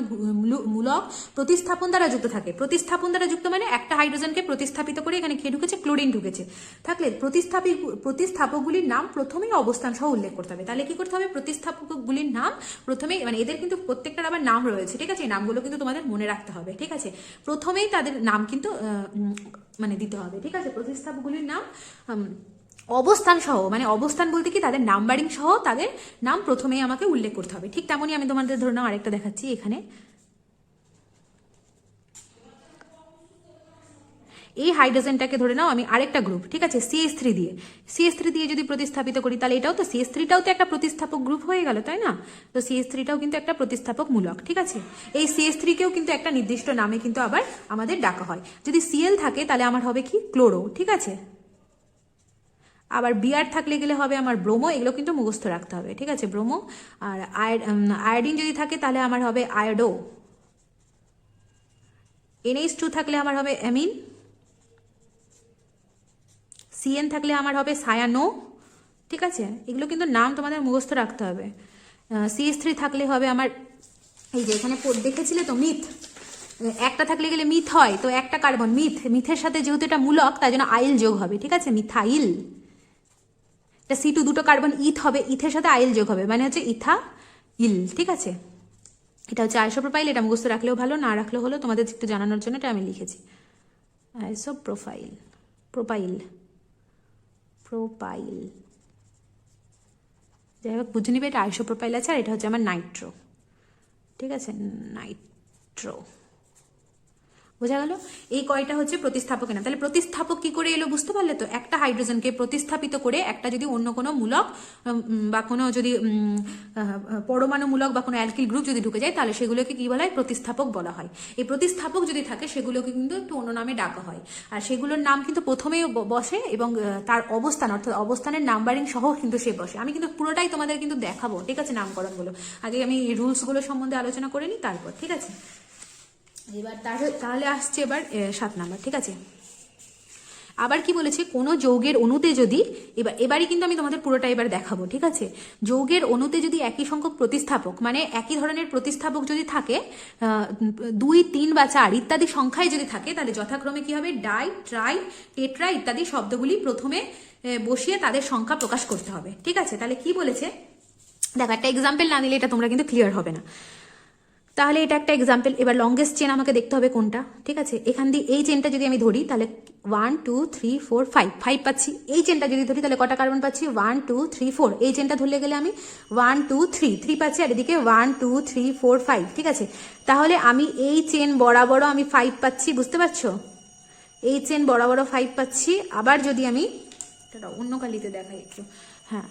মূলক প্রতিস্থাপন দ্বারা যুক্ত থাকে। প্রতিস্থাপন দ্বারা যুক্ত মানে একটা হাইড্রোজেনকে প্রতিস্থাপিত করে এখানে কি ঢুকেছে, ক্লোরিন ঢুকেছে, থাকলে প্রতিস্থাপকগুলির নাম প্রথমেই অবস্থান সহ উল্লেখ করতে হবে। তাহলে কি করতে হবে, প্রতিস্থাপকগুলির নাম প্রথমেই, মানে এদের কিন্তু প্রত্যেকটার আবার নাম রয়েছে, ঠিক আছে। এই নামগুলো কিন্তু তোমাদের মনে রাখতে হবে, ঠিক আছে। প্রথমেই তাদের নাম কিন্তু মানে দিতে হবে, ঠিক আছে। প্রতিস্থাপকগুলির নাম অবস্থান সহ, মানে অবস্থান বলতে কি তাদের নাম্বারিং সহ তাদের নাম প্রথমেই আমাকে উল্লেখ করতে হবে। ঠিক তেমনই আমি তোমাদের ধরে নাও আরেকটা দেখাচ্ছি। এখানে এই হাইড্রোজেনটাকে ধরে নাও আমি আরেকটা গ্রুপ, ঠিক আছে, CH3 দিয়ে যদি প্রতিস্থাপিত করি, তাহলে এটাও তো CH3টাও তো একটা প্রতিস্থাপক গ্রুপ হয়ে গেল, তাই না। তো CH3টাও কিন্তু একটা প্রতিস্থাপক মূলক, ঠিক আছে। এই CH3কেও কিন্তু একটা নির্দিষ্ট নামে কিন্তু আবার আমাদের ডাকা হয়। যদি Cl থাকে তাহলে আমার হবে কি, ক্লোরো, ঠিক আছে। আবার Br থাকলে গেলে হবে আমার ব্রোমো, এগুলো কিন্তু মুখস্থ রাখতে হবে, ঠিক আছে, ব্রোমো। আর আয়োডিন যদি থাকে তাহলে আমার হবে আয়োডো। NH2 থাকলে আমার হবে অ্যামিন। CN থাকলে আমার হবে সায়ানো, ঠিক আছে। এগুলো কিন্তু নাম তোমাদের মুখস্থ রাখতে হবে। CH3 থাকলে হবে আমার, এই যে এখানে দেখেছিলে তো মিথ, একটা থাকলে গেলে মিথ হয়, তো একটা কার্বন মিথের সাথে যেহেতু এটা মূলক তাই জন্য আইল যোগ হবে, ঠিক আছে, মিথাইল। এটা C2, দুটো কার্বন ইথ হবে, ইথের সাথে আইল যোগ হবে, মানে হচ্ছে ইথাইল, ঠিক আছে। এটা হচ্ছে আইসোপ্রোপাইল, এটা মুখস্থ রাখলেও ভালো, না রাখলেও হলো, তোমাদের একটু জানানোর জন্য এটা আমি লিখেছি। প্রোপাইল, যাই হোক বুঝে নিবে, এটা আইসোপ্রোপাইল আছে, আর এটা হচ্ছে আমার নাইট্রো, ঠিক আছে, নাইট্রো। বোঝা গেল, এই কয়টা হচ্ছে প্রতিস্থাপকের নাম। তাহলে প্রতিস্থাপক কি করে এলো বুঝতে পারলে তো, একটা হাইড্রোজেনকে প্রতিস্থাপিত করে একটা যদি অন্য কোনো মূলক বা কোনো যদি পরমাণুমূলক বা কোনো অ্যালকিল গ্রুপ যদি ঢুকে যায়, তাহলে সেগুলোকে কি বলা হয়, প্রতিস্থাপক বলা হয়। এই প্রতিস্থাপক যদি থাকে সেগুলোকে কিন্তু একটু অন্য নামে ডাকা হয়, আর সেগুলোর নাম কিন্তু প্রথমেই বসে এবং তার অবস্থান, অর্থাৎ অবস্থানের নাম্বারিং সহ কিন্তু সে বসে। আমি কিন্তু পুরোটাই তোমাদের কিন্তু দেখাবো, ঠিক আছে, নামকরণগুলো। আগে আমি রুলসগুলো সম্বন্ধে আলোচনা করে নিই, তারপর, ঠিক আছে। এবার তাহলে আসছে এবার 7 নাম্বার, ঠিক আছে। আবার কি বলেছে, কোনো যৌগের অণুতে যদি, এবারই কিন্তু আমি তোমাদের পুরোটা এবার দেখাবো, ঠিক আছে। যৌগের অণুতে যদি একই সংখ্যক প্রতিস্থাপক, মানে একই ধরনের প্রতিস্থাপক যদি থাকে 2 3 বা 4 ইত্যাদি সংখ্যায় যদি থাকে, তাহলে যথাক্রমে কি হবে, ডাই, ট্রাই, টেট্রা ইত্যাদি শব্দগুলি প্রথমে বসিয়ে তাদের সংখ্যা প্রকাশ করতে হবে, ঠিক আছে। তাহলে কি বলেছে দেখো, একটা এক্সাম্পল না দিলে এটা তোমরা কিন্তু ক্লিয়ার হবে না। তাহলে এটা একটা এক্সাম্পল। এবার লংগেস্ট চেন আমাকে দেখতে হবে কোনটা, ঠিক আছে। এখান দিয়ে এই চেনটা যদি আমি ধরি তাহলে 1 2 3 4 5 পাচ্ছি। এই চেনটা যদি ধরি তাহলে কটা কার্বন পাচ্ছি, 1 2 3 4। এই চেনটা ধরলে গেলে আমি 1 2 3 পাচ্ছি, আর এদিকে 1 2 3 4 5, ঠিক আছে। তাহলে আমি এই চেন বরাবর আমি 5 পাচ্ছি, বুঝতে পারছো, এই চেন বরাবর 5 পাচ্ছি। আবার যদি আমি এটা অন্য কালিতে দেখাই একটু, হ্যাঁ,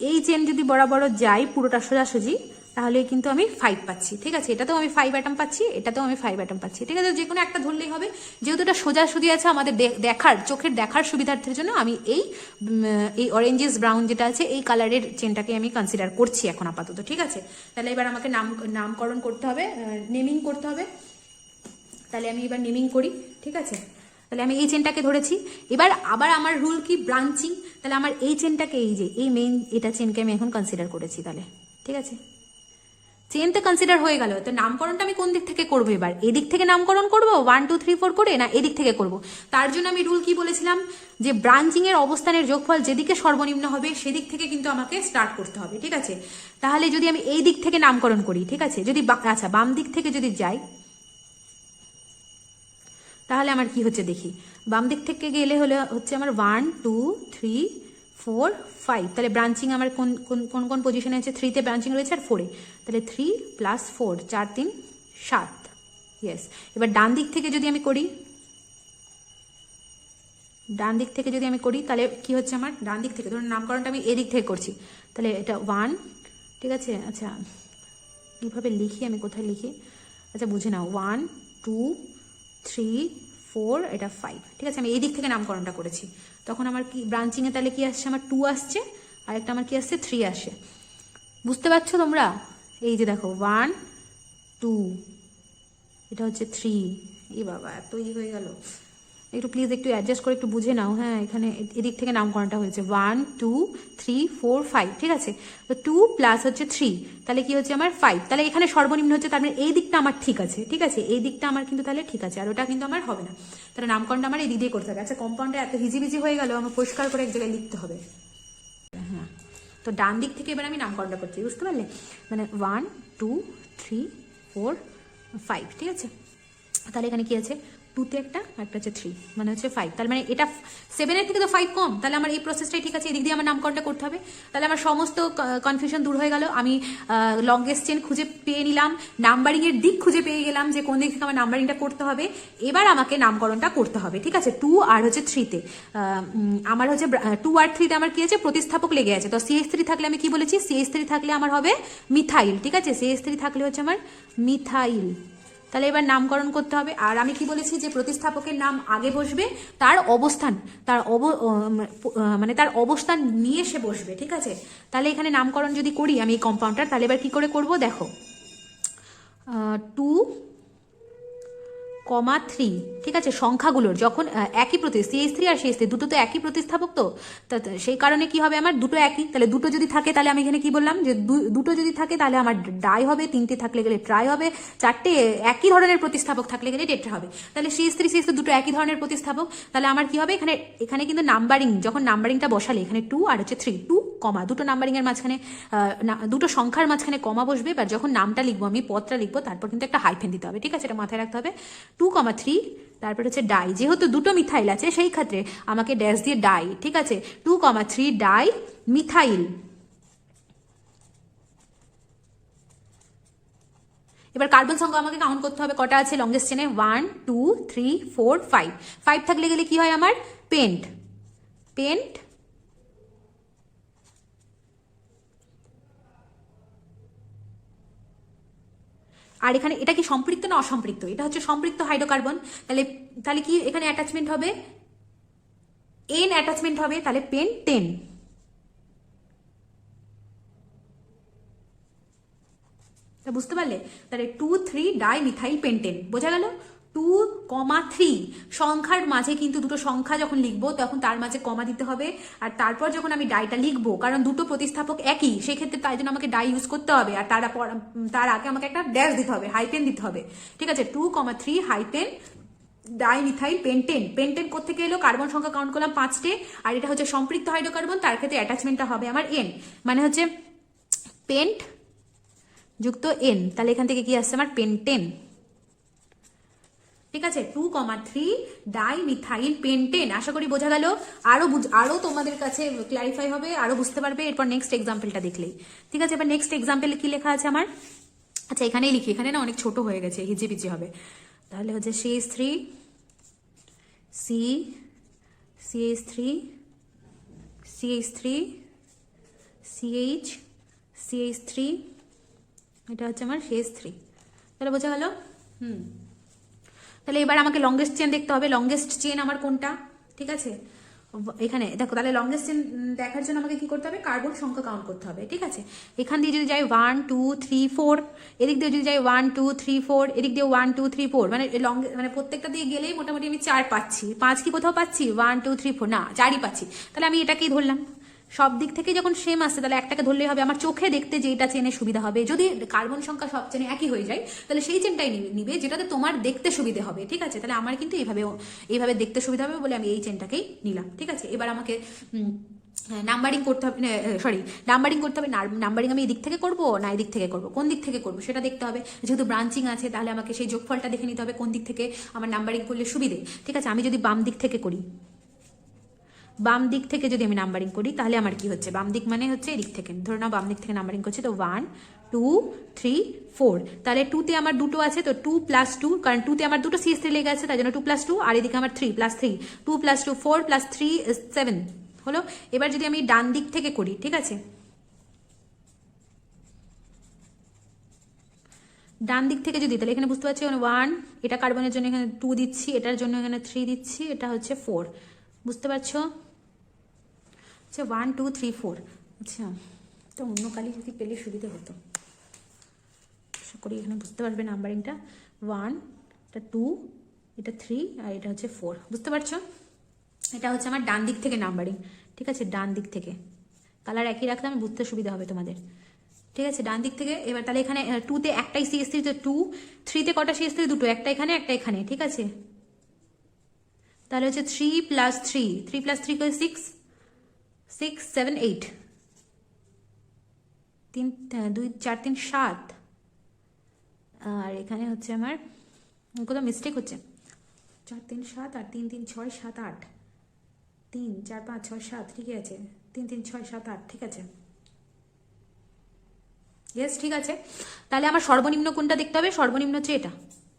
এই চেন যদি বরাবর যাই পুরোটা সোজাসুজি, তাহলে কিন্তু আমি 5 পাচ্ছি, ঠিক আছে। এটাতেও আমি 5 অ্যাটম পাচ্ছি, এটাতেও আমি 5 অ্যাটম পাচ্ছি, ঠিক আছে। যে কোনো একটা ধরলেই হবে, যেহেতু এটা সোজাসুজি আছে, আমাদের চোখের দেখার সুবিধার্থের জন্য আমি এই অরেঞ্জিস ব্রাউন যেটা আছে এই কালারের চেনটাকে আমি কনসিডার করছি এখন আপাতত, ঠিক আছে। তাহলে এবার আমাকে নামকরণ করতে হবে, নেমিং করতে হবে। তাহলে আমি এবার নেমিং করি, ঠিক আছে। তাহলে আমি এই চেনটাকে ধরেছি। এবার আবার আমার রুল কি, ব্রাঞ্চিং। তাহলে আমার এই চেনটাকে, এই যে এই মেইন এটা চেনকে আমি এখন কনসিডার করেছি, তাহলে ঠিক আছে। চেন তো কনসিডার হয়ে গেল, তো নামকরণটা আমি কোন দিক থেকে করবো, এবার এদিক থেকে নামকরণ করব 1 2 3 4 করে, না এদিক থেকে করব। তার জন্য আমি রুল কি বলেছিলাম, যে ব্রাঞ্চিং এর অবস্থানের যোগফল যেদিকে সর্বনিম্ন হবে সেদিক থেকে কিন্তু আমাকে স্টার্ট করতে হবে, ঠিক আছে। তাহলে যদি আমি এই দিক থেকে নামকরণ করি, ঠিক আছে, যদি আচ্ছা বাম দিক থেকে যদি যাই, তাহলে আমার কি হচ্ছে দেখি, বাম দিক থেকে গেলে হচ্ছে আমার 1 2 3 4 5, তাহলে ব্রাঞ্চিং আমার কোন কোন কোন কোন পজিশনে আছে, 3-তে ব্রাঞ্চিং রয়েছে আর 4-এ, তাহলে 3 + 4 4 3 7, ইয়েস। এবার ডান দিক থেকে যদি আমি করি, তাহলে কি হচ্ছে আমার ডান দিক থেকে, ধরুন নামকরণটা আমি এদিক থেকে করছি, তাহলে এটা 1, ঠিক আছে। আচ্ছা এইভাবে লিখি, আমি কোথায় লিখি, আচ্ছা বুঝে নাও, 1 2 3 4, এটা 5, ঠিক আছে। আমি এই দিক থেকে নামকরণটা করেছি, তখন আমার কি ব্রাঞ্চিংয়ে তাহলে কি আসছে, আমার 2 আসছে, আর একটা আমার কি আসছে 3 আসে। বুঝতে পারছো তোমরা? এই যে দেখো 1 2, এটা হচ্ছে 3, এই বাবা এত হয়ে গেল, একটু প্লিজ একটু অ্যাডজাস্ট করে একটু বুঝে নাও। হ্যাঁ, এখানে এদিক থেকে নামকরণটা হয়েছে 1 2 3 4 5, ঠিক আছে। তো 2 প্লাস হচ্ছে 3, তাহলে কি হচ্ছে আমার 5, তাহলে এখানে সর্বনিম্ন হচ্ছে, তার মানে এই দিকটা আমার ঠিক আছে, ঠিক আছে, এই দিকটা আমার কিন্তু তাহলে ঠিক আছে, আর ওটা কিন্তু আমার হবে না, তাহলে নামকরণটা আমার এই দিক দিয়ে করতে হবে। আচ্ছা কম্পাউন্ডে এত হিজিবিজি হয়ে গেল, আমার পরিষ্কার করে এক জায়গায় লিখতে হবে। হ্যাঁ, তো ডান দিক থেকে এবার আমি নামকরণটা করছি, বুঝতে পারলে, মানে 1 2 3 4 5, ঠিক আছে। তাহলে এখানে কি আছে, 2-তে একটা হচ্ছে 3, মানে হচ্ছে 5, তাহলে মানে এটা 7-এর থেকে তো 5 কম, তাহলে আমার এই প্রসেসটাই ঠিক আছে, এদিক দিয়ে আমার নামকরণটা করতে হবে। তাহলে আমার সমস্ত কনফিউশন দূর হয়ে গেল, আমি লংগেস্ট চেন খুঁজে পেয়ে নিলাম, নাম্বারিংয়ের দিক খুঁজে পেয়ে গেলাম যে কোন দিক থেকে আমার নাম্বারিংটা করতে হবে। এবার আমাকে নামকরণটা করতে হবে, ঠিক আছে। 2 আর হচ্ছে 3-তে আমার হচ্ছে 2 আর 3-তে আমার কি আছে, প্রতিস্থাপক লেগে আছে, তো CH3 থাকলে আমি কি বলেছি, CH3 থাকলে আমার হবে মিথাইল, ঠিক আছে, CH3 থাকলে হচ্ছে আমার মিথাইল। তাহলে এবার নামকরণ করতে হবে, আর আমি কি বলেছি যে প্রতিস্থাপকের নাম আগে বসবে, তার অবস্থান, মানে তার অবস্থান নিয়ে সে বসবে, ঠিক আছে। তাহলে এখানে নামকরণ যদি করি আমি এই কম্পাউন্ডার, তাহলে এবার কি করে করব দেখো, 2 3, ঠিক আছে, সংখ্যাগুলোর যখন একই CH3 আর CH3 দুটো তো একই প্রতিস্থাপক, তো সেই কারণে কি হবে আমার দুটো একই, তাহলে দুটো যদি থাকে তাহলে আমি এখানে কি বললাম যে দুটো যদি থাকে তাহলে আমার ডাই হবে, 3টে থাকলে গেলে ট্রাই হবে, 4টে একই ধরনের প্রতিস্থাপক থাকলে গেলে টেট্রা হবে। তাহলে CH3 CH3 দুটো একই ধরনের প্রতিস্থাপক, তাহলে আমার কি হবে, এখানে কিন্তু নাম্বারিং, যখন নাম্বারিংটা বসালে এখানে 2 আর হচ্ছে 3, 2 কমা, দুটো নাম্বারিং এর মাঝখানে দুটো সংখ্যার মাঝখানে কমা বসবে, বা যখন নামটা লিখবো আমি পদটা লিখবো তারপর কিন্তু একটা হাইফেন দিতে হবে, ঠিক আছে, এটা মাথায় রাখতে হবে। 2, 3, তারপর হচ্ছে ডাই, যেহেতু দুটো মিথাইল আছে সেই ক্ষেত্রে আমাকে ড্যাশ দিয়ে ডাই, ঠিক আছে, 2, 3 ডাই মিথাইল। এবার কার্বন সংখ্যা আমাকে কাউন্ট করতে হবে, কটা আছে লংগেস্ট চেনে, 1 2 3 4 5, 5 থাকলে গেলে কি হয় আমার পেন্ট, আর এখানে এটা কি সম্পৃক্ত না অসম্পৃক্ত, এটা হচ্ছে সম্পৃক্ত হাইড্রোকার্বন, তাহলে কি এখানে অ্যাটাচমেন্ট হবে, N অ্যাটাচমেন্ট হবে, তাহলে পেন্টেন। বুঝতে পারলে, তাহলে 2 3 ডাই মিথাইল পেন্টেন, বোঝা গেল। 2, 3 সংখ্যার মাঝে কিন্তু দুটো সংখ্যা যখন লিখবো তখন তার মাঝে কমা দিতে হবে, আর তারপর যখন আমি ডাইটা লিখবো, কারণ দুটো প্রতিস্থাপক একই, সেক্ষেত্রে তাই জন্য আমাকে ডাই ইউজ করতে হবে, আর তার আগে আমাকে একটা ড্যাশ দিতে হবে, হাইপেন দিতে হবে, ঠিক আছে। 2, 3 hyphen die methyl pentane. Pentane কোত্থেকে এলো, কার্বন সংখ্যা কাউন্ট করলাম 5টে, আর এটা হচ্ছে সম্পৃক্ত হাইড্রোকার্বন, তার ক্ষেত্রে অ্যাটাচমেন্টটা হবে আমার N, মানে হচ্ছে পেন্ট যুক্ত N, তাহলে এখান থেকে কি আসছে আমার পেন্টেন, ঠিক আছে। 2, 3 ডাই মিথাইল পেন্টেন, আশা করি বোঝা গেল। আরো তোমাদের কাছে ক্লারিফাই হবে, আরো বুঝতে পারবে এরপর নেক্সট এক্সাম্পলটা দেখলেই, ঠিক আছে। এবার নেক্সট এক্সাম্পলে কি লেখা আছে আমার, আচ্ছা এখানেই লিখি, এখানে না অনেক ছোট হয়ে গেছে, হিজিবিজি হবে, তাহলে হচ্ছে CH3 CH3 CH3 এটা হচ্ছে আমার CH3, তাহলে বোঝা গেল। তাহলে এবার আমাকে লংগেস্ট চেন দেখতে হবে, লংগেস্ট চেন আমার কোনটা, ঠিক আছে। এখানে দেখো, তাহলে লংগেস্ট চেন দেখার জন্য আমাকে কি করতে হবে, কার্বন সংখ্যা কাউন্ট করতে হবে, ঠিক আছে। এখান দিয়ে যদি যাই 1 2 3 4, এদিক দিয়ে যদি যাই 1 2 3 4, এদিক দিয়ে 1 2 3 4, মানে প্রত্যেকটা দিয়ে গেলেই মোটামুটি আমি 4 পাচ্ছি, 5 কি কোথাও পাচ্ছি, 1 2 3 4 না 4ই পাচ্ছি, তাহলে আমি এটাকেই ধরলাম। সব দিক থেকে যখন সেম আসছে তাহলে একটাকে ধরলেই হবে, আমার চোখে দেখতে যেটা চেনে সুবিধা হবে। যদি কার্বন সংখ্যা সব চেনে একই হয়ে যায় তাহলে সেই চেনটাই নিবে যেটাতে তোমার দেখতে সুবিধে হবে, ঠিক আছে। তাহলে আমার কিন্তু এইভাবে দেখতে সুবিধা হবে বলে আমি এই চেনটাকেই নিলাম, ঠিক আছে। এবার আমাকে নাম্বারিং করতে হবে, সরি নাম্বারিং করতে হবে। নাম্বারিং আমি এদিক থেকে করব না এদিক থেকে করব, কোন দিক থেকে করব সেটা দেখতে হবে। যেহেতু ব্রাঞ্চিং আছে তাহলে আমাকে সেই যোগফলটা দেখে নিতে হবে কোন দিক থেকে আমার নাম্বারিং করলে সুবিধে। ঠিক আছে, আমি যদি বাম দিক থেকে করি, বাম দিক থেকে যদি আমি নাম্বারিং করি তাহলে আমার কি হচ্ছে, বাম দিক মানে হচ্ছে এদিক থেকে, ধরে নাও বাম দিক থেকে নাম্বারিং করছি, তো 1 2 3 4, তাহলে 2তে আমার দুটো আছে, তো 2 + 2, কারণ 2তে আমার দুটো CH3 লেগে আছে তাই জন্য 2 + 2, আর এদিকে আমার 3 + 3, 2 + 2 4 + 3 7 হলো। এবার যদি আমি ডান দিক থেকে করি, ঠিক আছে, ডান দিক থেকে যদি, তাহলে এখানে বুঝতে পারছি 1, এটা কার্বনের জন্য এখানে 2 দিচ্ছি, এটার জন্য এখানে 3 দিচ্ছি, এটা হচ্ছে 4, বুঝতে পারছো? আচ্ছা 1 2 3 4, আচ্ছা তো অন্য কালি যদি পেলে সুবিধা হতো, আশা করি এখানে বুঝতে পারবে নাম্বারিংটা। 1, এটা 2, এটা 3, আর এটা হচ্ছে 4, বুঝতে পারছো? এটা হচ্ছে আমার ডান দিক থেকে নাম্বারিং। ঠিক আছে, ডান দিক থেকে কালার একই রাখলে আমি বুঝতে সুবিধা হবে তোমাদের। ঠিক আছে, ডান দিক থেকে। এবার তাহলে এখানে 2তে একটাই CH3, তো 2, 3তে কটা CH3, দুটো, একটা এখানে একটা এখানে। ঠিক আছে, তাহলে হচ্ছে 3 + 3, 3 + 3 করে 6 6 7 8, 3 2 4 3 7, আর এখানে হচ্ছে আমার কোথাও মিস্টেক হচ্ছে, 4 3 7 আর 3 3 6 7 8, 3 4 5 6 7, ঠিকই আছে, 3 3 6 7 8, ঠিক আছে, ইয়েস ঠিক আছে। তাহলে আমার সর্বনিম্ন কোনটা দেখতে হবে, সর্বনিম্ন হচ্ছে এটা,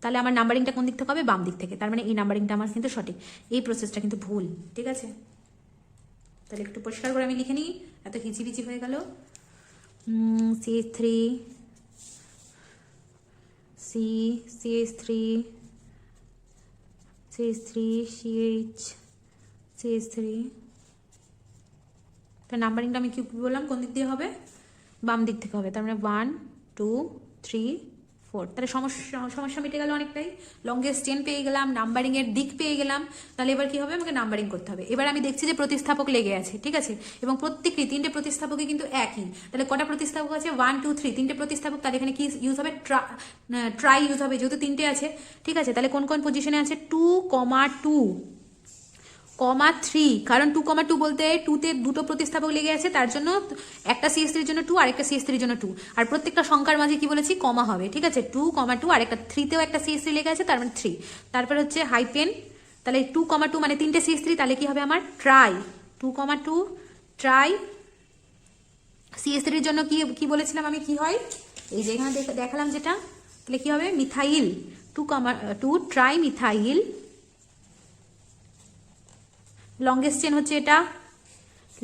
তাহলে আমার নাম্বারিংটা কোন দিক থেকে হবে, বাম দিক থেকে, তার মানে এই নাম্বারিংটা আমার কিন্তু সঠিক, এই প্রসেসটা কিন্তু ভুল। ঠিক আছে, তাহলে একটু পরিষ্কার করে আমি লিখে নিই, এত হিচিবিচি হয়ে গেল। CH3 C CH3 CH3 CH CH3, তার নাম্বারিংটা আমি কি বললাম কোন দিক দিয়ে হবে, বাম দিক থেকে হবে, তার মানে 1 2 3 4, তাহলে সমস্যা মিটে গেল অনেকটাই, লংগেস্ট চেন পেয়ে গেলাম, নাম্বারিং এর দিক পেয়ে গেলাম। তাহলে এবার কি হবে, আমাকে নাম্বারিং করতে হবে। এবার আমি দেখছি যে প্রতিস্থাপক লেগে আছে, ঠিক আছে, এবং প্রত্যেকটি 3টে প্রতিস্থাপকই কিন্তু একই, তাহলে কটা প্রতিস্থাপক আছে, 1 2 3, 3টে প্রতিস্থাপক, তাহলে এখানে কি ইউজ হবে, ট্রাই ইউজ হবে, যেহেতু 3টে আছে। ঠিক আছে, তাহলে কোন কোন পজিশনে আছে, 2 2 3, কারণ 2 2 বলতে 2তে দুটো প্রতিস্থাপক লেগে আছে, তার জন্য একটা CH3 এর জন্য 2 আর একটা CH3 এর জন্য 2, আর প্রত্যেকটা সংখ্যার মাঝে কি বলেছি, কমা হবে। ঠিক আছে, 2 2, আর একটা 3তেও একটা CH3 লেগে আছে, তার মানে 3, তারপর হচ্ছে হাইপেন, তাহলে 2 2 মানে 3টে CH3, তাহলে কি হবে আমার ট্রাই, 2 2 ট্রাই। CH3 এর জন্য কি কি বলেছিলাম আমি, কি হয়, এই যে এখানে দেখালাম যেটা, তাহলে কি হবে, methyl, 2 2 try methyl. Longest chain হচ্ছে এটা,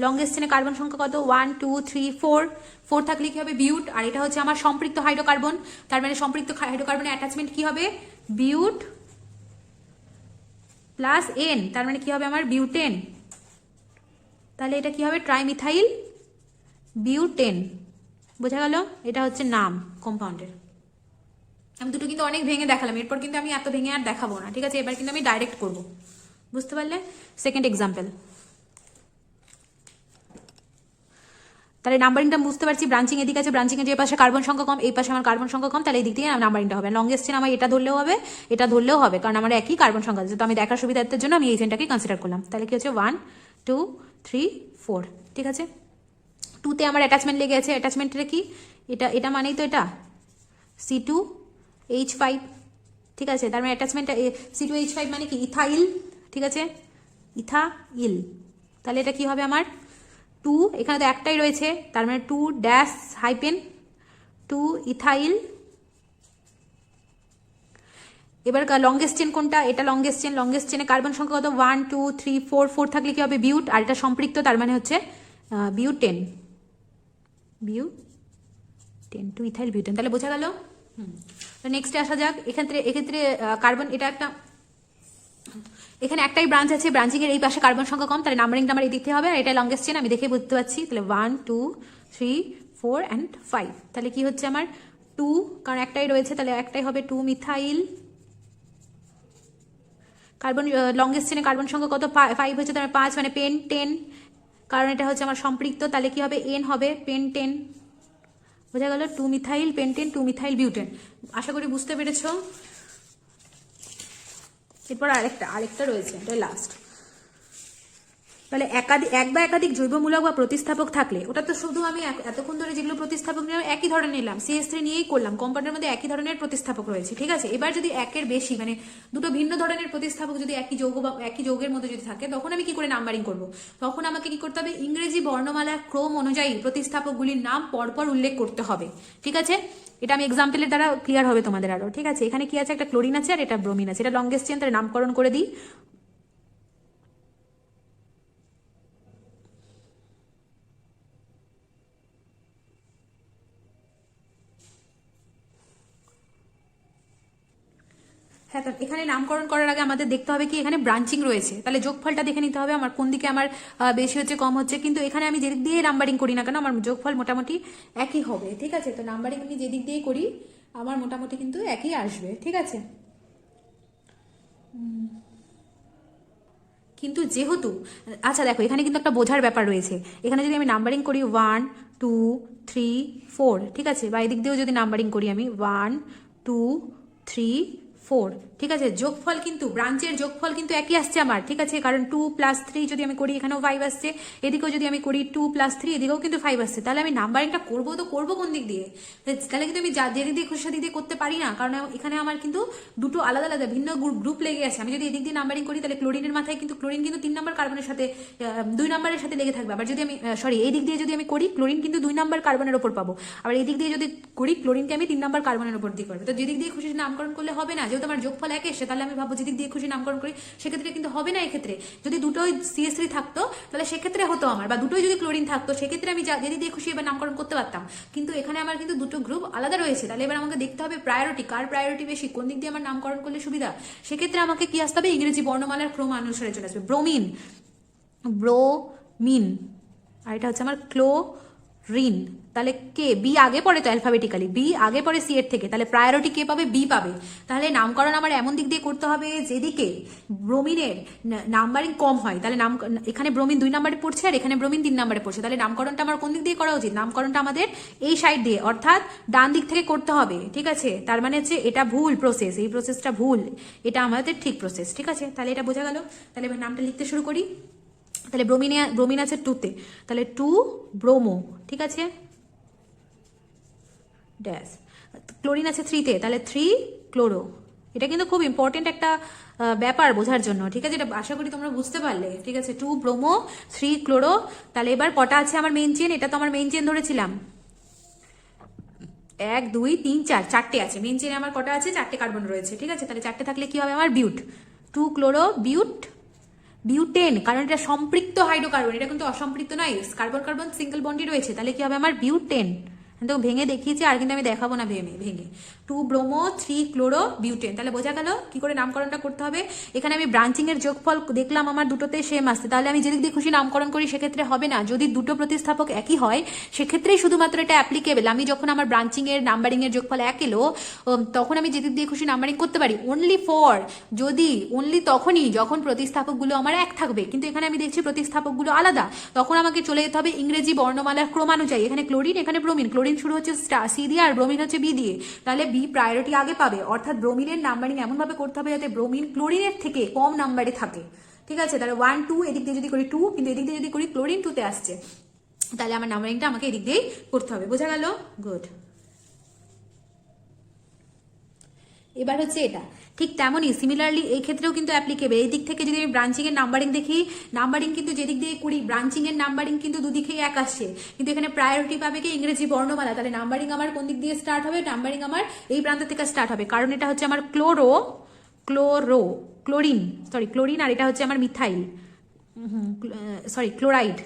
লংগেস্ট চেনে কার্বন সংখ্যা কত, 1 2 3 4, 4 থাকলে কি হবে, বিউট, আর এটা হচ্ছে আমার সম্পৃক্ত হাইড্রোকার্বন, তার মানে সম্পৃক্ত হাইড্রোকার্বনের অ্যাটাচমেন্ট কি হবে, বিউট প্লাস N, তার মানে কি হবে আমার বিউটেন, তাহলে এটা কি হবে, ট্রাইমিথাইল বিউটেন, বোঝা গেল? এটা হচ্ছে নাম কম্পাউন্ডের। আমি দুটো কিন্তু অনেক ভেঙে দেখালাম, এরপর কিন্তু আমি এত ভেঙে আর দেখাবো না। ঠিক আছে, এবার কিন্তু আমি ডাইরেক্ট করব, বুঝতে পারলে? সেকেন্ড এক্সাম্পল, তাহলে নাম্বারিংটা বুঝতে পারছি, ব্রাঞ্চিং এদিকে আছে, ব্রাঞ্চিং এর যে পাশে কার্বন সংখ্যা কম, এই পাশে আমার কার্বন সংখ্যা কম, তাহলে এই দিক থেকে নাম্বারিংটা হবে। লংগেস্ট চেন আমার এটা ধরলেও হবে, এটা ধরলেও হবে, কারণ আমার একই কার্বন সংখ্যা আছে, তো আমি দেখার সুবিধার্থের জন্য আমি এই চেনটাকে কনসিডার করলাম। তাহলে কি হচ্ছে 1 2 3 4, ঠিক আছে। 2তে আমার অ্যাটাচমেন্ট লেগে আছে, অ্যাটাচমেন্টটা কি, এটা মানেই তো এটা C2H5, ঠিক আছে, তার মানে অ্যাটাচমেন্টটা C2H5 মানে কি, ইথাইল, ঠিক আছে, ইথাইল, তাহলে এটা কি হবে আমার 2, এখানে তো একটাই রয়েছে, তার মানে 2 ড্যাশ হাইপেন 2 ইথাইল। এবার লংগেস্ট চেন কোনটা, এটা লংগেস্ট চেন, লংগেস্ট চেনে কার্বন সংখ্যা কত, 1 2 3 4, 4 থাকলে কি হবে, বিউট, আর এটা সম্পৃক্ত, তার মানে হচ্ছে বিউটেন, বিউটেন 2 ইথাইল বিউটেন, তাহলে বোঝা গেল। তো নেক্সটে আসা যাক, এক্ষেত্রে কার্বন, এটা একটা, এখানে একটাই ব্রাঞ্চ আছে, ব্রাঞ্চিং এর এই পাশে কার্বন সংখ্যা কম, তাহলে নাম্বারিংটা আমার এই দিক থেকে হবে, আর এটা লংগেস্ট চেন আমি দেখে বুঝতে পারছি, তাহলে 1 2 3 4 and 5, তাহলে কি হচ্ছে আমার 2, কারণ একটাই রয়েছে, তাহলে একটাই হবে 2 মিথাইল। কার্বন লংগেস্ট চেনে কার্বন সংখ্যা কত, 5 হচ্ছে, তার 5 মানে পেন 10, কারণ এটা হচ্ছে আমার সম্পৃক্ত, তাহলে কি হবে, N হবে পেন 10, বোঝা গেল, 2 মিথাইল পেন্টেন 2 মিথাইল বিউটেন। আশা করি বুঝতে পেরেছ। এরপর আরেকটা রয়েছে, এটা লাস্ট, তাহলে এক বা একাধিক জৈবমূলক বা প্রতিস্থাপক থাকলে, ওটা তো শুধু আমি এতক্ষণ ধরে যেগুলো প্রতিস্থাপক নিলাম একই ধরনের নিলাম, CH3 নিয়েই করলাম, কম্পাউন্ডের মধ্যে একই ধরনের প্রতিস্থাপক রয়েছে, ঠিক আছে। এবার যদি একের বেশি মানে দুটো ভিন্ন ধরনের প্রতিস্থাপক যদি একই যৌগ বা একই যৌগের মধ্যে যদি থাকে, তখন আমি কি করে নাম্বারিং করব? তখন আমাকে কি করতে হবে, ইংরেজি বর্ণমালার ক্রম অনুযায়ী প্রতিস্থাপকগুলির নাম পরপর উল্লেখ করতে হবে, ঠিক আছে। এটা আমি এক্সাম্পলের দ্বারা ক্লিয়ার হবে তোমাদের আরো, ঠিক আছে। এখানে কি আছে, একটা ক্লোরিন আছে আর এটা ব্রোমিন আছে, এটা লংগেস্ট চেন, তার নামকরণ করে দিই। হ্যাঁ, তো এখানে নামকরণ করার আগে আমাদের দেখতে হবে কি এখানে ব্রাঞ্চিং রয়েছে, তাহলে যোগফলটা দেখে নিতে হবে আমার কোন দিকে আমার বেশি হচ্ছে কম হচ্ছে। কিন্তু এখানে আমি যেদিক দিয়ে নাম্বারিং করি না কেন আমার যোগফল মোটামুটি একই হবে, ঠিক আছে। তো নাম্বারিং আমি যেদিক দিয়ে করি আমার মোটামুটি কিন্তু একই আসবে, ঠিক আছে। কিন্তু যেহেতু, আচ্ছা দেখো এখানে কিন্তু একটা বোঝার ব্যাপার রয়েছে। এখানে যদি আমি নাম্বারিং করি 1 2 3 4, ঠিক আছে, বা এদিক দিয়েও যদি নাম্বারিং করি আমি 1 2 3 4, ঠিক আছে, যোগফল কিন্তু ব্রাঞ্চের যোগফল কিন্তু একই আসছে আমার, ঠিক আছে, কারণ 2 + 3 যদি আমি করি এখানেও 5 আসছে, এদিকেও যদি আমি করি 2 + 3 এদিকেও কিন্তু 5 আসছে। তাহলে আমি নাম্বারিংটা করবো তো করবো কোন দিক দিয়ে? তাহলে কিন্তু আমি যেদিক দিয়ে খুশি সেদিক দিয়ে করতে পারি না, কারণ এখানে আমার কিন্তু দুটো আলাদা আলাদা ভিন্ন গ্রুপ লেগে আছে। আমি যদি এদিক দিয়ে নাম্বারিং করি তাহলে ক্লোরিনের মাথায় কিন্তু ক্লোরিন কিন্তু 3 নম্বর কার্বনের সাথে 2 নম্বরের সাথে লেগে থাকবে। আবার যদি আমি এই দিক দিয়ে যদি আমি করি ক্লোরিন কিন্তু 2 নম্বর কার্বনের ওপর পাবো, আবার এই দিক দিয়ে যদি করি ক্লোরিনকে আমি 3 নম্বর কার্বনের ওপর দিয়ে করবো। তো যেদিক দিয়ে খুশি নামকরণ করলে হবে না, যেহেতু আমার যোগফল এক এসে, তাহলে আমি ভাববো যেদিক দিয়ে খুশি নামকরণ করি, সেক্ষেত্রে কিন্তু হবে না। এক্ষেত্রে যদি দুটোই CH3 থাকতো তাহলে সেক্ষেত্রে হতো আমার, বা দুটোই যদি ক্লোরিন থাকতো সেক্ষেত্রে আমি যেদিক দিয়ে খুশি এবার নামকরণ করতে পারতাম। কিন্তু এখানে আমার কিন্তু দুটো গ্রুপ আলাদা রয়েছে, তাহলে এবার আমাকে দেখতে হবে প্রায়োরিটি, কার প্রায়োরিটি বেশি, কোন দিক দিয়ে আমার নামকরণ করলে সুবিধা। সেক্ষেত্রে আমাকে কি আসতে হবে, ইংরেজি বর্ণমালার ক্রম অনুসারে চলে আসবে। ব্রোমিন, ব্রোমিন, আর এটা হচ্ছে আমার ক্লোরিন। তাহলে কে বি আগে পড়ে, তো অ্যালফাবেটিক্যালি বি আগে পড়ে সি এর থেকে, তাহলে প্রায়োরিটি কে পাবে, বি পাবে। তাহলে নামকরণ আমার এমন দিক দিয়ে করতে হবে যেদিকে ব্রোমিনের নাম্বারিং কম হয়। তাহলে এখানে ব্রোমিন 2 নম্বরে পড়ছে আর এখানে ব্রোমিন 3 নম্বরে পড়ছে, তাহলে নামকরণটা আমার কোন দিক দিয়ে করা উচিত, নামকরণটা আমাদের এই সাইড দিয়ে অর্থাৎ ডান দিক থেকে করতে হবে, ঠিক আছে। তার মানে হচ্ছে এটা ভুল প্রসেস, এই প্রসেসটা ভুল, এটা আমাদের ঠিক প্রসেস, ঠিক আছে। তাহলে এটা বোঝা গেল। তাহলে এবার নামটা লিখতে শুরু করি। তাহলে ব্রোমিন আছে 2তে, তাহলে 2 ব্রোমো, ঠিক আছে, ড্যাশ। ক্লোরিন আছে 3তে, তাহলে 3 ক্লোরো। এটা কিন্তু খুব ইম্পর্টেন্ট একটা ব্যাপার বোঝার জন্য, ঠিক আছে, এটা আশা করি তোমরা বুঝতে পারলে, ঠিক আছে। 2 ব্রোমো 3 ক্লোরো। তাহলে এবার কটা আছে আমার মেইন চেন, এটা তো আমার মেইন চেন ধরেছিলাম 1 2 3 4, 4টে আছে মেইন চেনে। আমার কটা আছে, 4টে কার্বন রয়েছে, ঠিক আছে। তাহলে 4টে থাকলে কি হবে আমার, বিউট, 2 ক্লোরো বিউটেন, কারণ এটা সম্পৃক্ত হাইড্রোকার্বন, এটা কিন্তু অসম্পৃক্ত নয়, কার্বন কার্বন সিঙ্গেল বন্ডই রয়েছে। তাহলে কি হবে আমার, বিউটেন। তো ভেঙে দেখিয়েছি আর কিন্তু আমি দেখাবো না ভেঙে 2 ব্রোমো 3 ক্লোরো বিউটেন। তাহলে বোঝা গেল কি করে নামকরণটা করতে হবে। এখানে আমি ব্রাঞ্চিং এর যোগফল দেখলাম আমার দুটোতে সেম আসছে, তাহলে আমি যেদিক দিয়ে খুশি নামকরণ করি সেক্ষেত্রে হবে না। যদি দুটো প্রতিস্থাপক একই হয় সেক্ষেত্রেই শুধুমাত্র এটা অ্যাপ্লিকেবল। আমি যখন আমার ব্রাঞ্চিং এর নাম্বারিং এর যোগফল এক এলো তখন আমি যেদিক দিয়ে খুশি নাম্বারিং করতে পারি, অনলি তখনই যখন প্রতিস্থাপকগুলো আমার এক থাকবে। কিন্তু এখানে আমি দেখছি প্রতিস্থাপকগুলো আলাদা, তখন আমাকে চলে যেতে হবে ইংরেজি বর্ণমালার ক্রমানুযায়ী। এখানে ক্লোরিন, এখানে ব্রোমিন, ক্লোরিন শুরু হচ্ছে সি দিয়ে আর ব্রোমিন হচ্ছে বি দিয়ে, তাহলে বি প্রায়োরিটি আগে পাবে। অর্থাৎ ব্রোমিনের নাম্বারিং এমন ভাবে করতে হবে যাতে ব্রোমিন ক্লোরিনের থেকে কম নাম্বারে থাকে, ঠিক আছে। তাহলে 1 2 এদিক দিয়ে যদি করি 2, কিন্তু এদিক দিয়ে যদি করি ক্লোরিন 2তে আসছে, তাহলে আমার নাম্বারিংটা আমাকে এদিক দিয়েই করতে হবে। বোঝা গেল, গুড। এবার হচ্ছে এটা ঠিক তেমনই সিমিলারলি এই ক্ষেত্রেও কিন্তু অ্যাপ্লিকেবল। এই দিক থেকে যদি আমি ব্রাঞ্চিং এর নাম্বারিং দেখি, নাম্বারিং কিন্তু যেদিক দিয়ে করি ব্রাঞ্চিং এর নাম্বারিং কিন্তু দুদিকেই এক আসছে, কিন্তু এখানে প্রায়োরিটি পাবে কি ইংরেজি বর্ণমালা। তাহলে নাম্বারিং আমার কোন দিক দিয়ে স্টার্ট হবে, নাম্বারিং আমার এই প্রান্ত থেকে স্টার্ট হবে, কারণ এটা হচ্ছে আমার ক্লোরিন, আর এটা হচ্ছে আমার মিথাইল, ক্লোরাইড,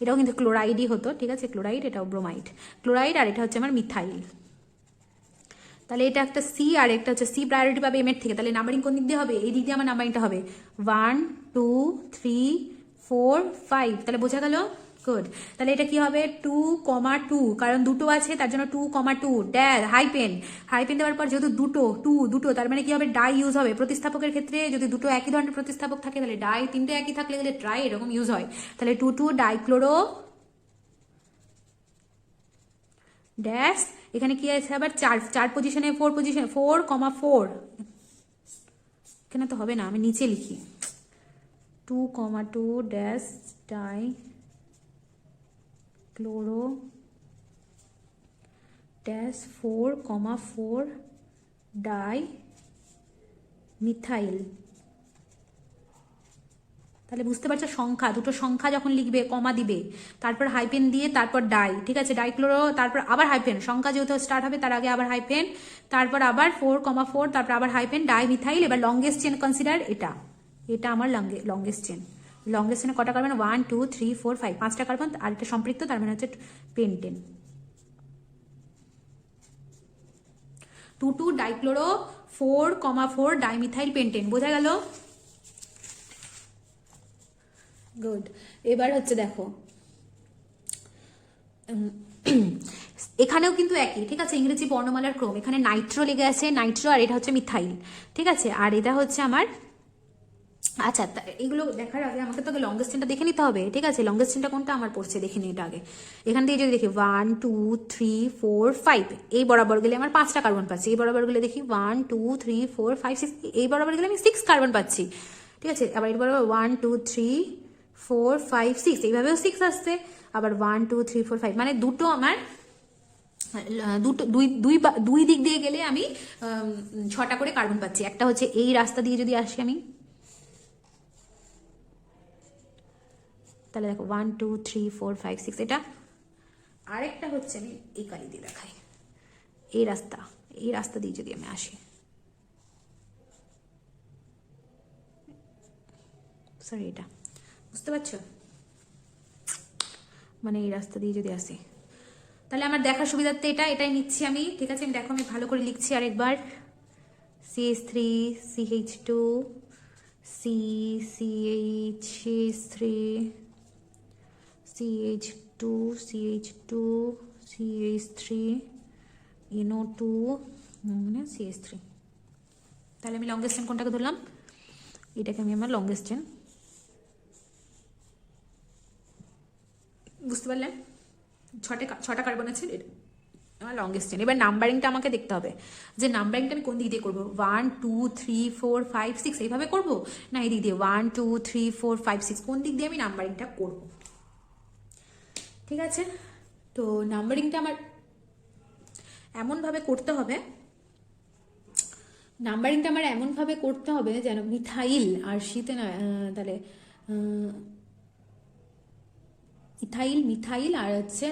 এটাও কিন্তু ক্লোরাইডই হতো, ঠিক আছে, ক্লোরাইড, এটাও ব্রোমাইড, ক্লোরাইড, আর এটা হচ্ছে আমার মিথাইল। তাহলে এটা একটা সি আর একটা হচ্ছে সি প্রায়োরিটি পাবে এম এর থেকে। তাহলে নাম্বারিং কোন দিক দিয়ে হবে, এই দিক দিয়ে আমার নাম্বারিংটা হবে 1 2 3 4 5। তাহলে বোঝা গেল, গুড। তাহলে এটা কি হবে 2,2, কারণ দুটো আছে তার জন্য 2,2 ড্যাশ হাইপেন দেওয়ার পর যেহেতু দুটো তার মানে কি হবে, ডাই ইউজ হবে। প্রতিস্থাপকের ক্ষেত্রে যদি দুটো একই ধরনের প্রতিস্থাপক থাকে তাহলে ডাই, তিনটে একই থাকলে গেলে ট্রাই, এরকম ইউজ হয়। তাহলে 2 ডাইক্লোরো ড্যাশ, এখানে কি আছে আবার 4 পজিশনে 4,4, এখানে তো হবে না, আমি নিচে লিখি, 2,2 dash die chloro dash 4,4 die methyl. তাহলে বুঝতে পারছো সংখ্যা, দুটো সংখ্যা যখন লিখবে কমা দিবে, তারপর হাইপেন দিয়ে তারপর ডাই, ঠিক আছে, ডাইক্লোরো, তারপর আবার হাইপেন, সংখ্যা যেহেতু স্টার্ট হবে তার আগে আবার হাইপেন, তারপর আবার 4,4, তারপর আবার হাইপেন, ডাই মিথাইল। এবার লংগেস্ট চেন কনসিডার, এটা আমার লংগেস্ট চেন। লংগেস্ট চেনে কটা কার্বন? 1 2 3 4 5, 5টা কার্বন, আর এটা সম্পৃক্ত, তার মানে হচ্ছে পেন্টেন। 2,2 dichloro 4,4 dimethyl pentane. বোঝা গেল? গুড। এবার হচ্ছে দেখো এখানেও কিন্তু একই, ঠিক আছে, ইংরেজি বর্ণমালার ক্রম। এখানে নাইট্রো লেগে আছে, নাইট্রো, আর এটা হচ্ছে মিথাইল, ঠিক আছে, আর এটা হচ্ছে আমার, আচ্ছা এগুলো দেখার আগে আমাকে তো লংগেস্ট চেনটা দেখে নিতে হবে, ঠিক আছে। লংগেস্ট চেনটা কোনটা আমার পড়ছে দেখে নিই এটা আগে। এখান থেকে যদি দেখি 1 2 3 4 5, এই বরাবর গেলে আমার 5টা কার্বন পাচ্ছি। এই বরাবর গেলে দেখি 1 2 3 4 5 6, এই বরাবর গেলে আমি 6 কার্বন পাচ্ছি, ঠিক আছে। আবার এই বরাবর 1 2 3 4 5 6, এইভাবেও 6 আসছে। আবার 1 2 3 4 5, মানে দুটো আমার দুই দিক দিয়ে গেলে আমি 6টা করে কার্বন পাচ্ছি। একটা হচ্ছে এই রাস্তা দিয়ে যদি আসি আমি, তাহলে দেখো 1 2 3 4 5 6, এটা। আরেকটা হচ্ছে আমি এই কালি দিয়ে দেখাই, এই রাস্তা দিয়ে যদি আমি আসি, সরি এটা, বুঝতে পারছো, মানে এই রাস্তা দিয়ে যদি আসি, তাহলে আমার দেখার সুবিধার্থে এটাই নিচ্ছি আমি, ঠিক আছে। আমি দেখো আমি ভালো করে লিখছি আরেকবার, CH3 CH2 CH3 CH2 CH2 CH3 NO2 মানে CH3। তাহলে আমি লংগেস্ট চেন কোনটাকে ধরলাম? এটাকে আমি আমার লংগেস্ট চেন, বুঝতে পারলেন? 6টা কার্বন আছে, আমার লংগেস্ট চেন। এবার নাম্বারিংটা আমাকে দেখতে হবে যে নাম্বারিংটা আমি কোন দিক দিয়ে করবো। 1 2 3 4 5 6 এইভাবে করবো, না এই দিক দিয়ে 1 2 3 4 5 6, কোন দিক দিয়ে আমি নাম্বারিংটা করবো, ঠিক আছে। তো নাম্বারিংটা আমার এমনভাবে করতে হবে, যেন মিথাইল আর শীতে না, তাহলে মিথাইল আর হচ্ছে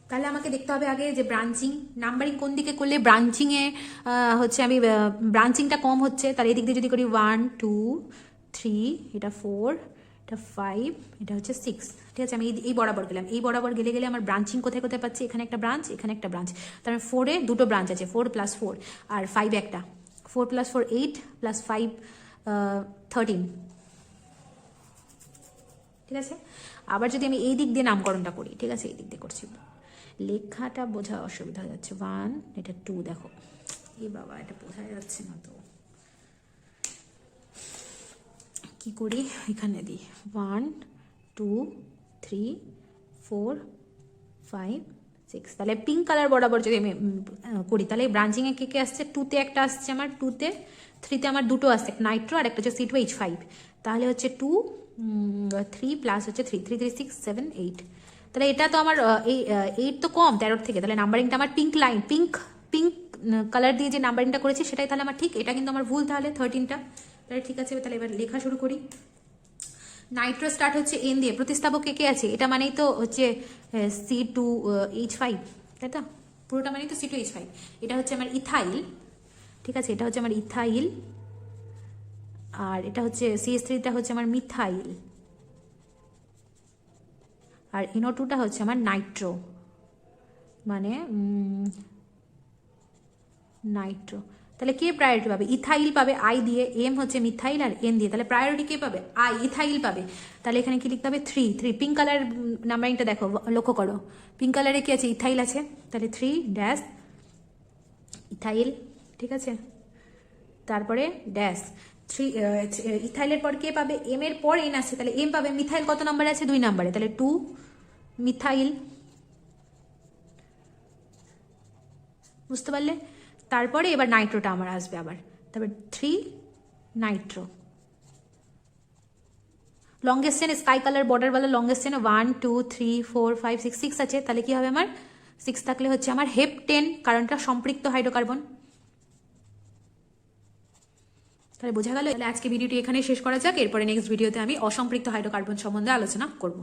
তাহলে আমাকে দেখতে হবে আগে যে ব্রাঞ্চিং, নাম্বারিং কোন দিকে করলে ব্রাঞ্চিংয়ে হচ্ছে আমি ব্রাঞ্চিংটা কম হচ্ছে, তাহলে এদিক দিয়ে যদি করি 1 2 3, এটা 4, এটা 5, এটা হচ্ছে 6, ঠিক আছে। আমি এই বরাবর গেলাম, এই বরাবর গেলে আমার ব্রাঞ্চিং কোথায় কোথায় পাচ্ছি? এখানে একটা ব্রাঞ্চ, এখানে একটা ব্রাঞ্চ, তার 4-এ দুটো ব্রাঞ্চ আছে, 4 + 4, আর 5 একটা, 4 + 4 8 + 5 13, ঠিক আছে। আবার যদি আমি এই দিক দিয়ে নামকরণটা করি, ঠিক আছে, এই দিক দিয়ে করছি, লেখাটা বোঝা অসুবিধা হয়ে যাচ্ছে। 1, এটা 2, দেখো এই বাবা এটা বোঝা যাচ্ছে না, তো কি করি, এখানে দিই 1 2 3 4 5 6, তাহলে পিঙ্ক কালার বরাবর যদি আমি করি, তাহলে ব্রাঞ্চিংয়ে কে আসছে? 2-তে একটা আসছে আমার, 2-তে, 3-তে আমার দুটো আসছে, নাইট্রো আর একটা হচ্ছে C2H5, তাহলে হচ্ছে 2 3 প্লাস হচ্ছে 3 3 3 6 7 8, তাহলে এটা তো আমার এই 8 তো কম 13 থেকে, তাহলে নাম্বারিংটা আমার পিঙ্ক লাইন, পিঙ্ক কালার দিয়ে যে নাম্বারিংটা করেছি সেটাই তাহলে আমার ঠিক। এটা কিন্তু আমার ভুল, তাহলে 13টা, তাহলে ঠিক আছে। তাহলে এবার লেখা শুরু করি। নাইট্রো স্টার্ট হচ্ছে N দিয়ে, প্রতিস্থাপক কে আছে? এটা মানেই তো হচ্ছে C2H5, তাই তো, পুরোটা মানেই তো C2H5। এটা হচ্ছে আমার ইথাইল, ঠিক আছে, এটা হচ্ছে আমার ইথাইল, আর এটা হচ্ছে CH3টা হচ্ছে আমার মিথাইল, আর NO2টা হচ্ছে আমার নাইট্রো, মানে নাইট্রো। তাহলে কে প্রায়োরিটি পাবে? ইথাইল পাবে I দিয়ে, M হচ্ছে মিথাইল, আর N দিয়ে, তাহলে প্রায়োরিটি কে পাবে? I, ইথাইল পাবে। তাহলে এখানে কি লিখতে হবে? 3 পিঙ্ক কালার নাম্বারিংটা দেখো, লক্ষ্য করো, পিঙ্ক কালারে কি আছে? ইথাইল আছে, তাহলে 3 ড্যাশ ইথাইল, ঠিক আছে, তারপরে ড্যাশ 3, ইথাইলের পর কে পাবে? M এর পর N আছে, তাহলে M পাবে। মিথাইল কত নাম্বারে আছে? 2 নাম্বারে, তাহলে 2 মিথাইল, বুঝতে পারলে? তারপরে এবার নাইট্রোটা আমার আসবে আবার, তারপর 3 Nitro. Longest chain sky colour border वाला লংগেস্ট চেন 1 2 3 4 5 6 6 আছে, তাহলে কি হবে আমার 6 থাকলে হচ্ছে আমার হেপটেন, কারণটা সম্পৃক্ত হাইড্রোকার্বন। তাহলে বোঝা গেল। তাহলে আজকে ভিডিওটি এখানে শেষ করা যাক, এরপরে নেক্সট ভিডিওতে আমি অসম্পৃক্ত হাইড্রোকার্বন সম্বন্ধে আলোচনা করব।